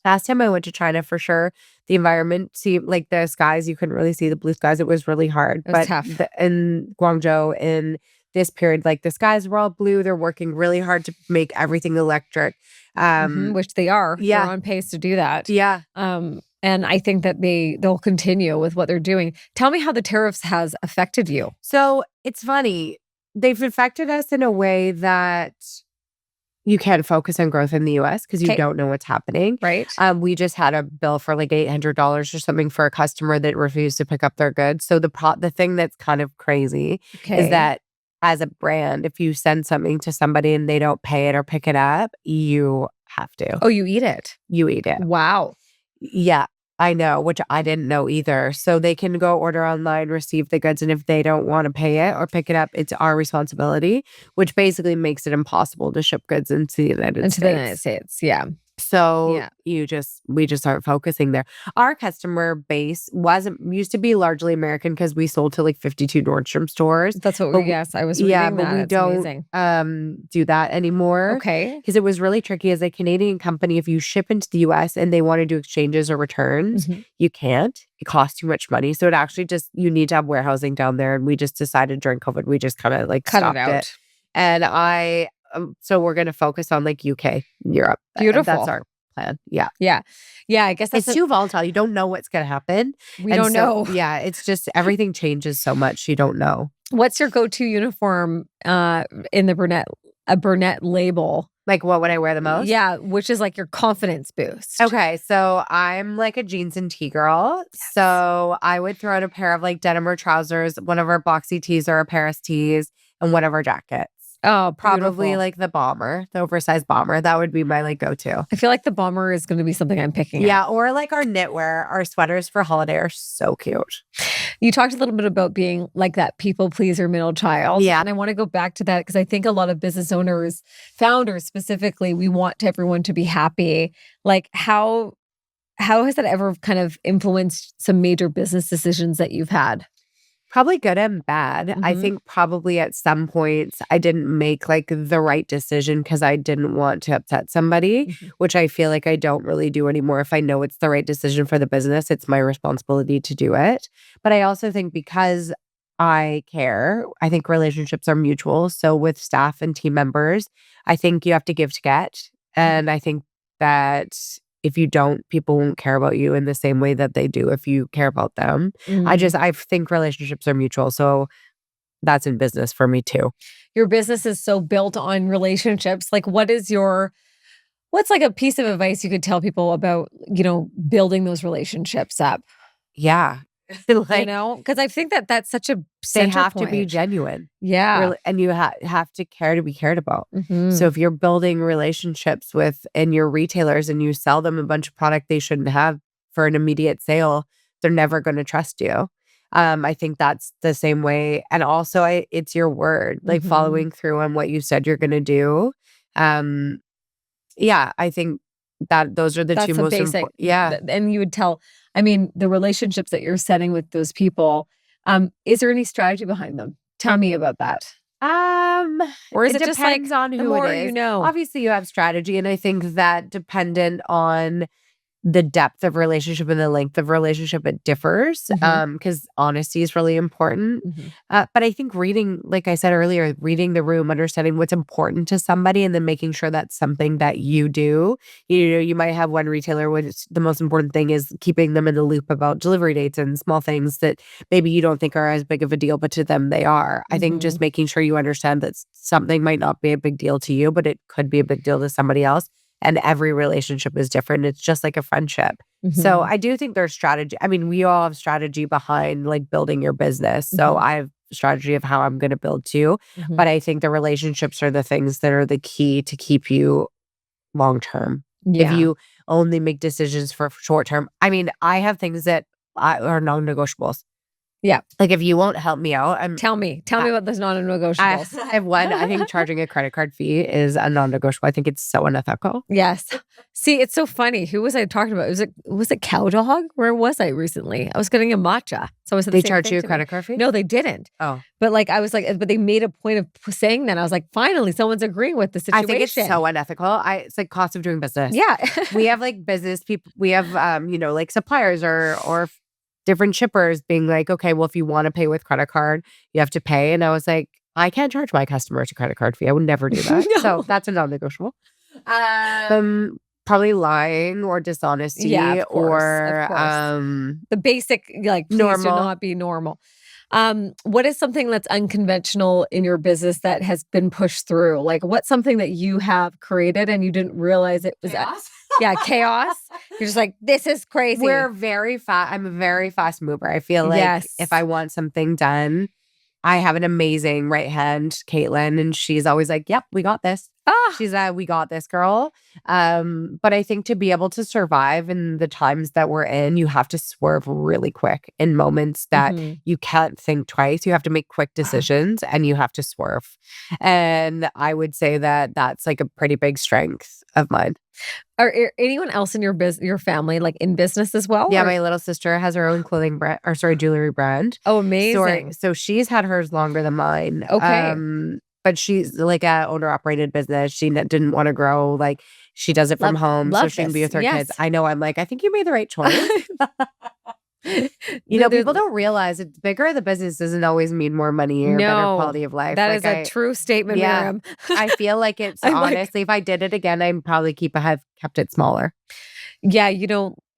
Last time I went to China, for sure, the environment, like the skies, you couldn't really see the blue skies. It was really hard. It was But tough. in Guangzhou, in this period, like the skies were all blue. They're working really hard to make everything electric. Which they are. Yeah. They're on pace to do that. Yeah. And I think that they'll continue with what they're doing. Tell me how the tariffs has affected you. So it's funny. They've affected us in a way that you can't focus on growth in the US because you don't know what's happening. Right. We just had a bill for like $800 or something for a customer that refused to pick up their goods. So the thing that's kind of crazy is that as a brand, if you send something to somebody and they don't pay it or pick it up, you have to. Oh, you eat it? You eat it. Wow. Yeah, I know, which I didn't know either. So they can go order online, receive the goods, and if they don't want to pay it or pick it up, it's our responsibility, which basically makes it impossible to ship goods into the United States. Yeah. So we just aren't focusing there. Our customer base used to be largely American because we sold to like 52 Nordstrom stores. That's what I was reading that. But we It's don't amazing. do that anymore. Okay. Because it was really tricky as a Canadian company. If you ship into the US and they want to do exchanges or returns, you can't. It costs too much money. So it actually you need to have warehousing down there. And we just decided during COVID, we just kind of like Cut stopped it out. it. And so we're going to focus on like UK, Europe. Beautiful. That's our plan. Yeah. Yeah. I guess It's too volatile. You don't know what's going to happen. We don't know. Yeah. It's just everything changes so much. You don't know. What's your go-to uniform in the Brunette label? Like what would I wear the most? Yeah, which is like your confidence boost. Okay, so I'm like a jeans and tee girl. Yes. So I would throw in a pair of like denim or trousers, one of our boxy tees or a Paris tees, and one of our jackets. Oh, probably beautiful. like the oversized bomber. That would be my like go-to. I feel like the bomber is going to be something I'm picking up. Yeah, or like our knitwear, our sweaters for holiday are so cute. You talked a little bit about being like that people pleaser middle child. Yeah. And I want to go back to that because I think a lot of business owners, founders specifically, we want everyone to be happy. Like how has that ever kind of influenced some major business decisions that you've had? Probably good and bad. I think probably at some points I didn't make like the right decision because I didn't want to upset somebody, which I feel like I don't really do anymore. If I know it's the right decision for the business, it's my responsibility to do it. But I also think because I care, I think relationships are mutual. So with staff and team members, I think you have to give to get. And I think that if you don't, people won't care about you in the same way that they do if you care about them. I think relationships are mutual. So that's in business for me too. Your business is so built on relationships. Like what's like a piece of advice you could tell people about, building those relationships up? Yeah. Because I think that that's such a they have point. To be genuine. Yeah. And you have to care to be cared about. So if you're building relationships and your retailers and you sell them a bunch of product they shouldn't have for an immediate sale, they're never going to trust you. I think that's the same way. And also it's your word, like following through on what you said you're going to do. Yeah, I think that those are the two most important. Yeah. And you would tell, the relationships that you're setting with those people, is there any strategy behind them? Tell me about that. Or is it just depends on who it is. Obviously you have strategy. And I think that dependent on the depth of relationship and the length of relationship, it differs because honesty is really important. But I think reading, like I said earlier, reading the room, understanding what's important to somebody and then making sure that's something that you do. You might have one retailer where the most important thing is keeping them in the loop about delivery dates and small things that maybe you don't think are as big of a deal, but to them they are. I think just making sure you understand that something might not be a big deal to you, but it could be a big deal to somebody else. And every relationship is different. It's just like a friendship. So I do think there's strategy. We all have strategy behind like building your business. So I have strategy of how I'm going to build too. But I think the relationships are the things that are the key to keep you long term. If Yeah. you only make decisions for short term. I mean, I have things that are non-negotiables. Yeah. Like if you won't help me out, Tell me about those I non-negotiables. have one. I think charging a credit card fee is a non-negotiable. I think it's so unethical. Yes. See, it's so funny. Who was I talking about? Was it Cow Dog? Where was I recently? I was getting a matcha. So I was They charge you a credit card fee? No, they didn't. Oh. But like I was like, but they made a point of saying that. I was like, finally, someone's agreeing with the situation. I think it's so unethical. It's like cost of doing business. Yeah. We have like business people. We have like suppliers or different shippers being like, okay, well, if you want to pay with credit card, you have to pay. And I was like, I can't charge my customers a credit card fee. I would never do that. No. So that's a non-negotiable. Probably lying or dishonesty, Yeah, of course, or the basic like please normal. do not be normal. What is something that's unconventional in your business that has been pushed through? Like what's something that you have created and you didn't realize it was Chaos? Chaos. You're just like, this is crazy. We're very fast. I'm a very fast mover. I feel like if I want something done, I have an amazing right hand, Caitlin, and she's always like, yep, we got this. She's we got this, girl. But I think to be able to survive in the times that we're in, you have to swerve really quick in moments that you can't think twice. You have to make quick decisions and you have to swerve. And I would say that that's like a pretty big strength of mine. Are anyone else in your family like in business as well? Yeah, my little sister has her own clothing brand, jewelry brand. Oh, amazing. So she's had hers longer than mine. Okay. But she's like a owner-operated business. She didn't want to grow. Like she does it from home, so she can be with her kids. I know. I'm like, I think you made the right choice. People don't realize it's bigger. The business doesn't always mean more money or better quality of life. That is a true statement, Miriam. I feel like it's honestly, if I did it again, I'd probably have kept it smaller. Yeah,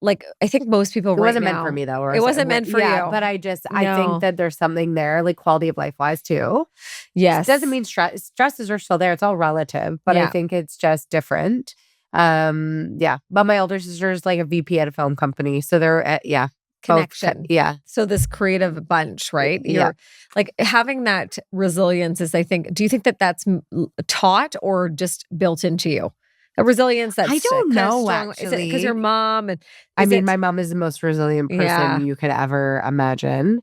like I think most people it wasn't meant for me though. It wasn't meant for you. But I think that there's something there, like quality of life wise too. Yes. It doesn't mean stresses are still there. It's all relative, but I think it's just different. But my older sister is like a VP at a film company. So they're connection. So this creative bunch, right? Yeah. Like having that resilience is, I think, do you think that that's taught or just built into you? A resilience that's I don't know, strong. actually. Is it because your mom? My mom is the most resilient person you could ever imagine.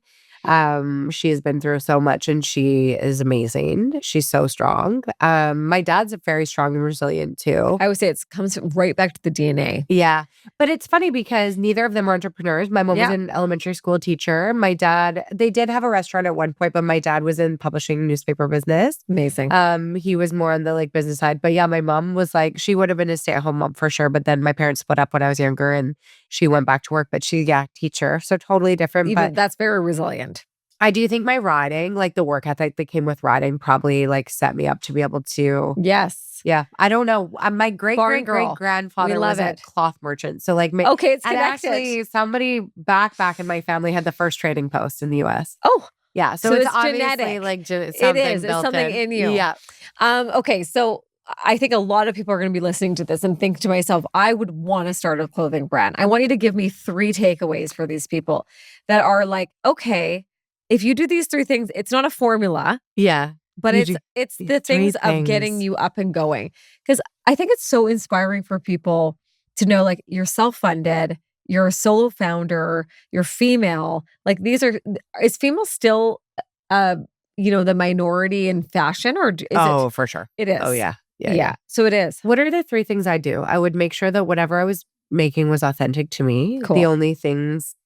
She has been through so much and she is amazing. She's so strong. My dad's very strong and resilient too. I would say it comes right back to the DNA. Yeah. But it's funny because neither of them are entrepreneurs. My mom was an elementary school teacher. My dad, they did have a restaurant at one point, but my dad was in publishing newspaper business. Amazing. He was more on the like business side. But yeah, my mom was like, she would have been a stay-at-home mom for sure. But then my parents split up when I was younger and she went back to work. But teacher. So totally different. But that's very resilient. I do think my riding, like the work ethic that came with riding, probably like set me up to be able to. Yes. Yeah. I don't know. My great-great-great-grandfather was a cloth merchant. So like, okay, it's and connected. Actually, somebody back in my family had the first trading post in the U.S. Oh. Yeah. So it's obviously genetic. like something it is. Built it's something in you. Yeah. Okay. So I think a lot of people are going to be listening to this and think to myself, I would want to start a clothing brand. I want you to give me 3 takeaways for these people that are like, okay, if you do these 3 things, it's not a formula. Yeah. But it's the things of getting you up and going. Because I think it's so inspiring for people to know, like, you're self-funded, you're a solo founder, you're female. Like, is female still, the minority in fashion, or is it? For sure. It is. Oh, yeah. Yeah. So it is. What are the 3 things I do? I would make sure that whatever I was making was authentic to me. Cool. The only things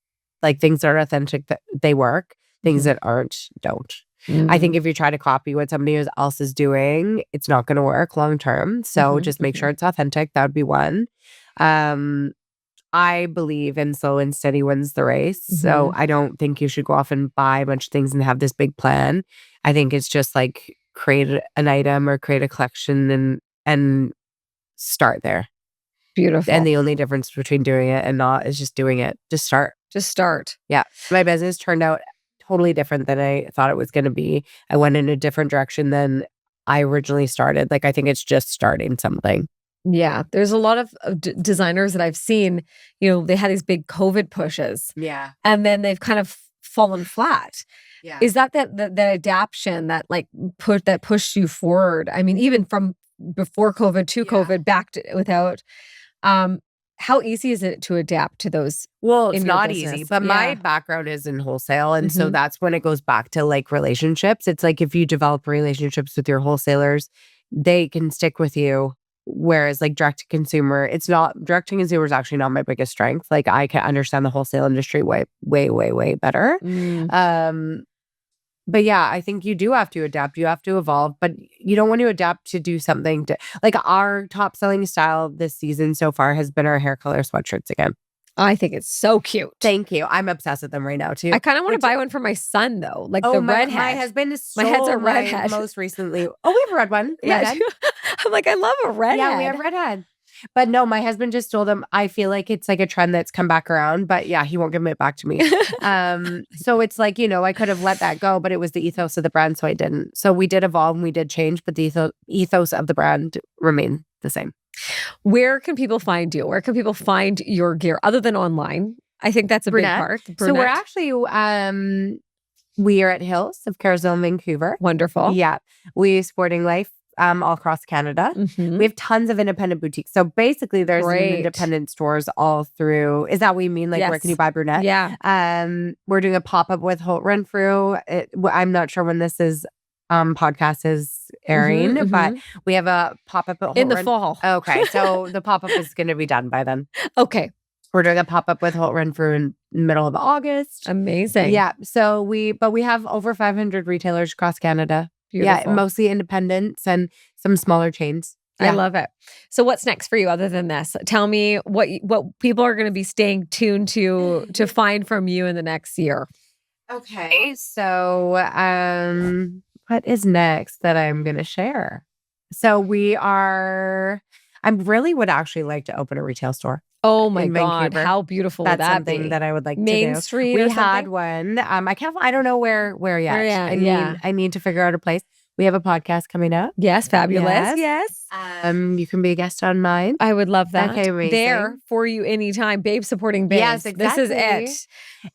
that are authentic, that they work. Things that aren't, don't. I think if you try to copy what somebody else is doing, it's not going to work long term. So just make sure it's authentic. That would be one. I believe in slow and steady wins the race. So I don't think you should go off and buy a bunch of things and have this big plan. I think it's just like create an item or create a collection and start there. Beautiful. And the only difference between doing it and not is just doing it. Just start. Yeah. My business turned out totally different than I thought it was going to be. I went in a different direction than I originally started. Like, I think it's just starting something. Yeah. There's a lot of designers that I've seen, they had these big COVID pushes. Yeah. And then they've kind of fallen flat. Yeah. Is that adaptation that pushed you forward? I mean, even from before COVID, to COVID, back to without. How easy is it to adapt to those? Well, it's in your not business? easy, but my background is in wholesale. And so Mhm. that's when it goes back to like relationships. It's like if you develop relationships with your wholesalers, they can stick with you. Whereas like direct to consumer, it's not direct to consumer is actually not my biggest strength. Like I can understand the wholesale industry way better. Mm. But yeah, I think you do have to adapt. You have to evolve, but you don't want to adapt to do something to like our top selling style this season so far has been our hair color sweatshirts again. I think it's so cute. Thank you. I'm obsessed with them right now too. I kind of want to buy one for my son though, like the redhead. My husband is My head's a sold redhead. most recently. Oh, we have a red one. Yeah, Redhead. I'm like, I love a redhead. Yeah, we have redhead. But no, my husband just told him, I feel like it's like a trend that's come back around, but yeah, he won't give it back to me. So it's like, I could have let that go, but it was the ethos of the brand, so I didn't. So we did evolve and we did change, but the ethos of the brand remained the same. Where can people find you? Where can people find your gear other than online? I think that's a Brunette. big part. So we're Brunette. actually, we are at Hills of Carousel in Vancouver. Wonderful. Yeah. We use Sporting Life all across Canada. Mhm. We have tons of independent boutiques. So basically there's Great. independent stores all through. Is that what you mean? Like where Yes. can you buy Brunette? Yeah. We're doing a pop-up with Holt Renfrew. I'm not sure when this is podcast is airing, Mhm, but mhm. we have a pop-up at Holt In the fall. Okay. So the pop-up is going to be done by then. Okay. We're doing a pop-up with Holt Renfrew in middle of August. Amazing. Yeah. So we have over 500 retailers across Canada. Beautiful. Yeah, mostly independents and some smaller chains. I Yeah. love it. So what's next for you other than this? Tell me what people are going to be staying tuned to find from you in the next year. Okay. So what is next that I'm going to share? So I really would actually like to open a retail store. Oh my In God. Vancouver. How beautiful That's would that something be? that I would like Main to do. Street We or had something? one. I don't know where yet. Where yet? I need to figure out a place. We have a podcast coming up. Yes. Fabulous. Yes. Yes. You can be a guest on mine. I would love that. Okay, amazing. There for you anytime. Babe supporting babes. Yes, exactly. This is it.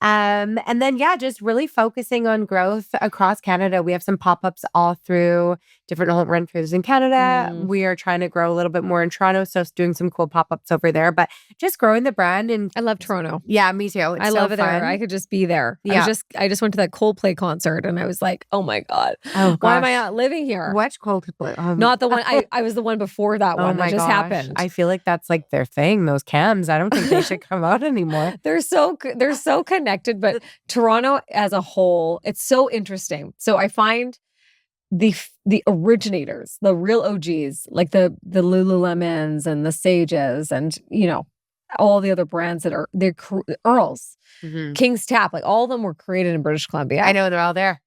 And then, just really focusing on growth across Canada. We have some pop-ups all through different Holt Renfrews in Canada. We are trying to grow a little bit more in Toronto, so doing some cool pop-ups over there, but just growing the brand. And I love Toronto. yeah, me too. It's I so love it fun. there. I could just be there. Yeah. I just went to that Coldplay concert and I was like, oh my God. Oh, Why am I gosh. not living here? Watch Coldplay. Not the one. I was the one before that Oh one. my That just gosh. happened. I feel like that's like their thing, those cams. I don't think they should come out anymore. They're so connected, but Toronto as a whole, it's so interesting. So I find the originators, the real OGs, like the Lululemons and the Sages, and all the other brands that are Earls, Mhm. King's Tap, like all of them were created in British Columbia. I know, they're all there.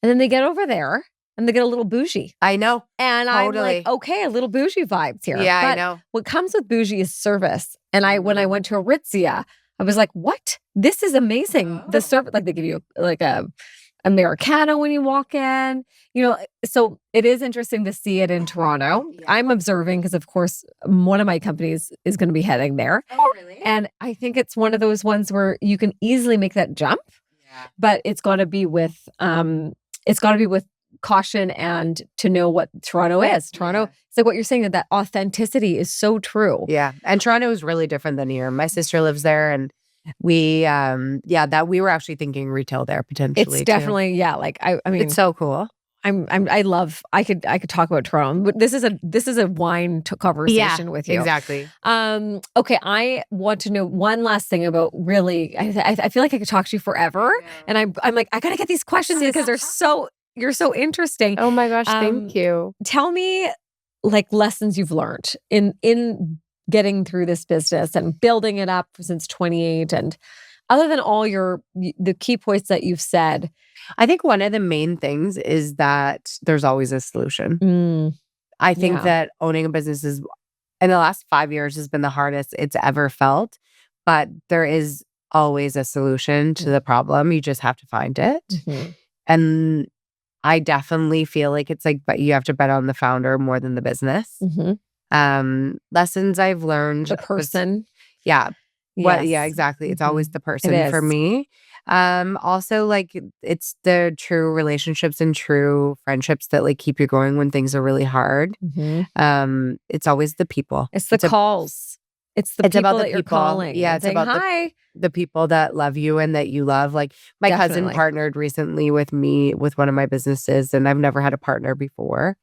And then they get over there and they get a little bougie. I know. And I'm Totally. like, okay, a little bougie vibes here. Yeah, I But know. what comes with bougie is service. And when I went to Aritzia, I was like, what? This is amazing. The service, like they give you like a Americano when you walk in, so it is interesting to see it in Toronto. Yeah. I'm observing because of course one of my companies is going to be heading there. Oh, really? And I think it's one of those ones where you can easily make that jump, Yeah. but it's got to be with caution and to know what Toronto is. Toronto, it's like what you're saying, that authenticity is so true. Yeah. And Toronto is really different than here. My sister lives there and we that we were actually thinking retail there potentially. It's definitely, too. like I mean It's so cool. I could talk about Toronto, but this is a wine conversation with you. Exactly. Okay, I want to know one last thing about really. I feel like I could talk to you forever, and I'm like I gotta get these questions in because you're so interesting. Oh my gosh, thank you. Tell me like lessons you've learned in getting through this business and building it up since 28, and other than all the key points that you've said. I think one of the main things is that there's always a solution. I think that owning a business in the last 5 years has been the hardest it's ever felt, but there is always a solution to the problem. You just have to find it. Mm-hmm. And I definitely feel like it's like, but you have to bet on the founder more than the business. Mm-hmm. Lessons I've learned. The person. Yeah. Yes. Yeah, exactly. It's always the It person is. for me. Also like it's the true relationships and true friendships that like keep you going when things are really hard. It's always the people. It's the calls. It's the It's people about the that you're people. calling. Yeah, and it's saying, about hi. the people that love you and that you love. Like my cousin Definitely. partnered recently with me with one of my businesses, and I've never had a partner before.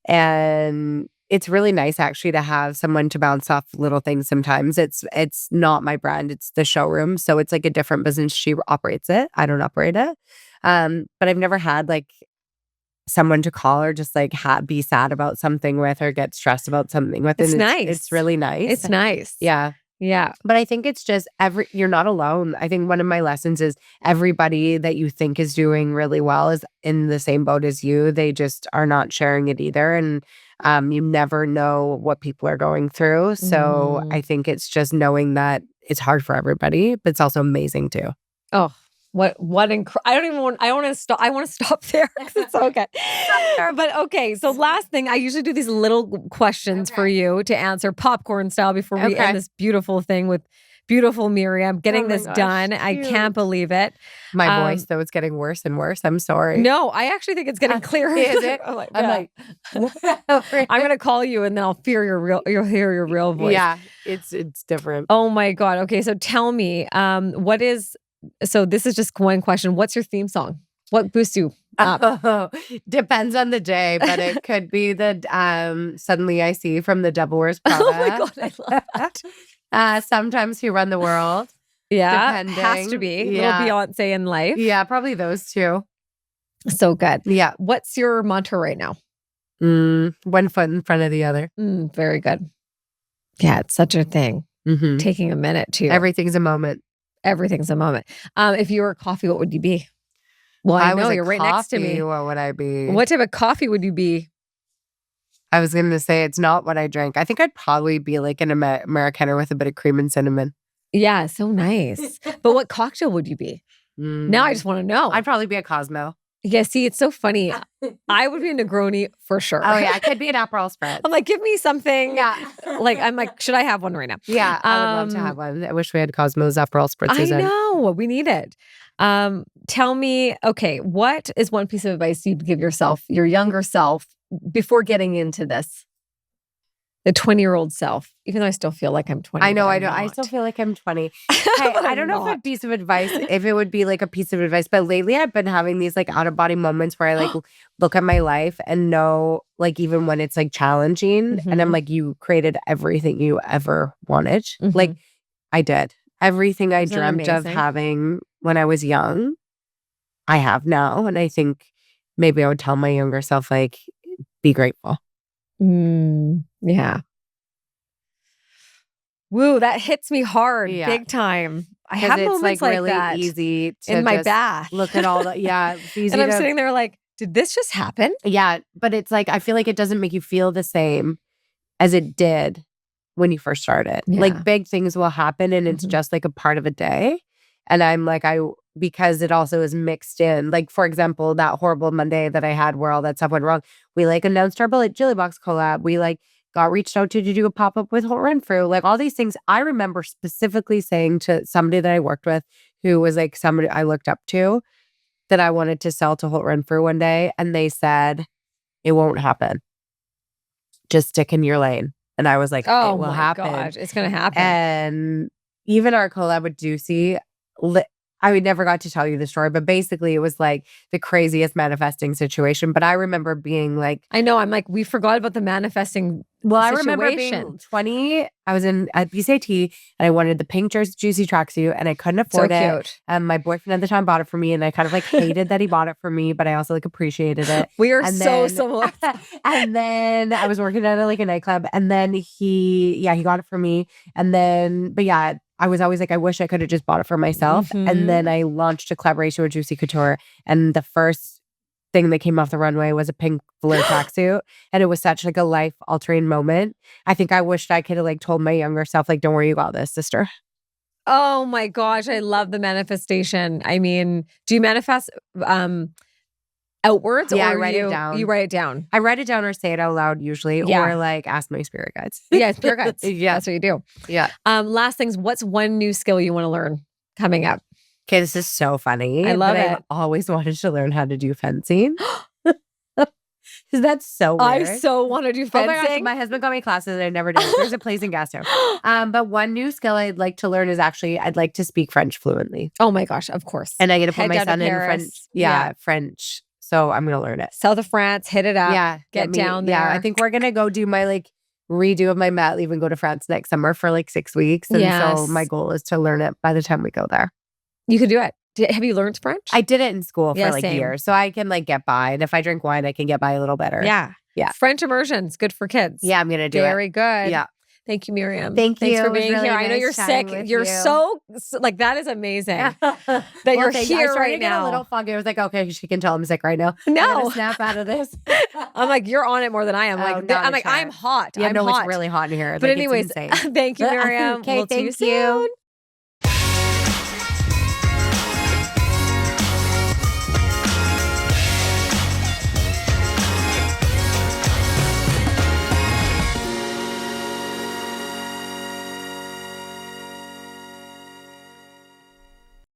And it's really nice actually to have someone to bounce off little things sometimes. It's not my brand, it's the showroom. So it's like a different business. She operates it. I don't operate it. But I've never had like someone to call or just like be sad about something with or get stressed about something with. It's and nice. It's really nice. It's nice. Yeah. Yeah. But I think it's just you're not alone. I think one of my lessons is everybody that you think is doing really well is in the same boat as you. They just are not sharing it either. And you never know what people are going through. So I think it's just knowing that it's hard for everybody, but it's also amazing too. Oh, I don't want to stop. I want to stop there because it's okay. But okay. So last thing, I usually do these little questions for you to answer popcorn style before we end this beautiful thing with beautiful Miriam getting this done. Cute. I can't believe it. My voice, though, it's getting worse and worse. I'm sorry. No, I actually think it's getting clearer. Is it? I'm like, I'm going to call you and then I'll hear you'll hear your real voice. Yeah, it's different. Oh my God. Okay. So tell me, so this is just one question. What's your theme song? What boosts you up? Depends on the day, but it could be the Suddenly I See from the Devil Wears Prada. Oh my God, I love that. Sometimes You Run the World. Yeah, depending. has to be. Yeah. Little Beyonce in life. Yeah, probably those two. So good. Yeah. What's your mantra right now? One foot in front of the other. Very good. Yeah, it's such a thing. Taking a minute too. Everything's a moment. Everything's a moment. If you were a coffee, what would you be? Well, I know you're right next to me. What would I be? What type of coffee would you be? I was going to say it's not what I drink. I think I'd probably be like an Americano with a bit of cream and cinnamon. Yeah, so nice. But what cocktail would you be? Now I just want to know. I'd probably be a Cosmo. Yeah, see, it's so funny. I would be a Negroni for sure. Oh yeah, I could be an Aperol Spritz. I'm like, give me something. Yeah. I'm like, should I have one right now? Yeah, I would love to have one. I wish we had Cosmo's Aperol Spritzes. I know, we need it. Tell me, okay, what is one piece of advice you'd give yourself, your younger self, before getting into this? The 20-year-old self, even though I still feel like I'm 20. I know, I know. I still feel like I'm 20. Hey, I don't know if a piece of advice, if it would be like a piece of advice, but lately I've been having these like out of body moments where I like look at my life and know like even when it's like challenging and I'm like, you created everything you ever wanted. Like I did. Everything I dreamt of having when I was young, I have now. And I think maybe I would tell my younger self, like, be grateful. Yeah. Woo, that hits me hard, big time. I have moments like really that easy to in my bath. Look at all that. Yeah, it's easy and I'm sitting there like, did this just happen? Yeah, but it's like I feel like it doesn't make you feel the same as it did when you first started. Yeah. Like big things will happen, and it's just like a part of a day. And I'm like, because it also is mixed in. Like, for example, that horrible Monday that I had where all that stuff went wrong, we like announced our Jilly Box collab. We like got reached out to do a pop-up with Holt Renfrew. Like all these things. I remember specifically saying to somebody that I worked with who was like somebody I looked up to that I wanted to sell to Holt Renfrew one day. And they said, it won't happen. Just stick in your lane. And I was like, oh, it will happen. Gosh, it's going to happen. And even our collab with Juicy, I never got to tell you the story, but basically it was like the craziest manifesting situation. But I remember being like, I know, I'm like, we forgot about the manifesting well, situation. I remember being 20. I was at BCIT and I wanted the pink Juicy tracksuit and I couldn't afford it. Cute. And my boyfriend at the time bought it for me and I kind of like hated that he bought it for me, but I also like appreciated it. We are so similar. And then I was working at a nightclub and then he got it for me. And then, but yeah, I was always like, I wish I could have just bought it for myself. And then I launched a collaboration with Juicy Couture. And the first thing that came off the runway was a pink velour tracksuit. And it was such like a life-altering moment. I think I wished I could have like told my younger self, like, don't worry, you got this, sister. Oh my gosh, I love the manifestation. I mean, do you manifest outwards? Yeah, or I write it down. You write it down. I write it down or say it out loud usually, or like ask my spirit guides. Yeah, spirit guides. Yeah. That's what you do. Yeah. Last things, what's one new skill you want to learn coming up? Okay, this is so funny. I love I've it. always wanted to learn how to do fencing. That's so I weird. so want to do Oh my gosh, fencing. my husband got me classes and I never did. There's a place in Gastown. But one new skill I'd like to learn is actually I'd like to speak French fluently. Oh my gosh, of course. And I get to put Head my down to son in Paris. French. Yeah, French. So I'm gonna learn it. South of France, hit it up. Yeah. Get down there. Yeah, I think we're gonna go do my redo of my mat leave and go to France next summer for 6 weeks. And so my goal is to learn it by the time we go there. You can do it. Have you learned French? I did it in school for same. years. So I can get by. And if I drink wine, I can get by a little better. Yeah. Yeah. French immersion's good for kids. Yeah, I'm gonna do it. Very good. Yeah. Thank you, Miriam. Thanks you for It was being really here. I know nice you're chatting sick. with You're you. so that is amazing that you're thank you. here I started right to get now. a little foggy. I was like, okay, she can tell I'm sick right now. No. I'm gonna snap out of this. I'm like, you're on it more than I am. Oh, not I'm a like, chance. I'm hot. Yeah, I'm no, hot. it's really hot in here. But It's anyways, insane. thank you, Miriam. Okay, We'll see you thank you. soon.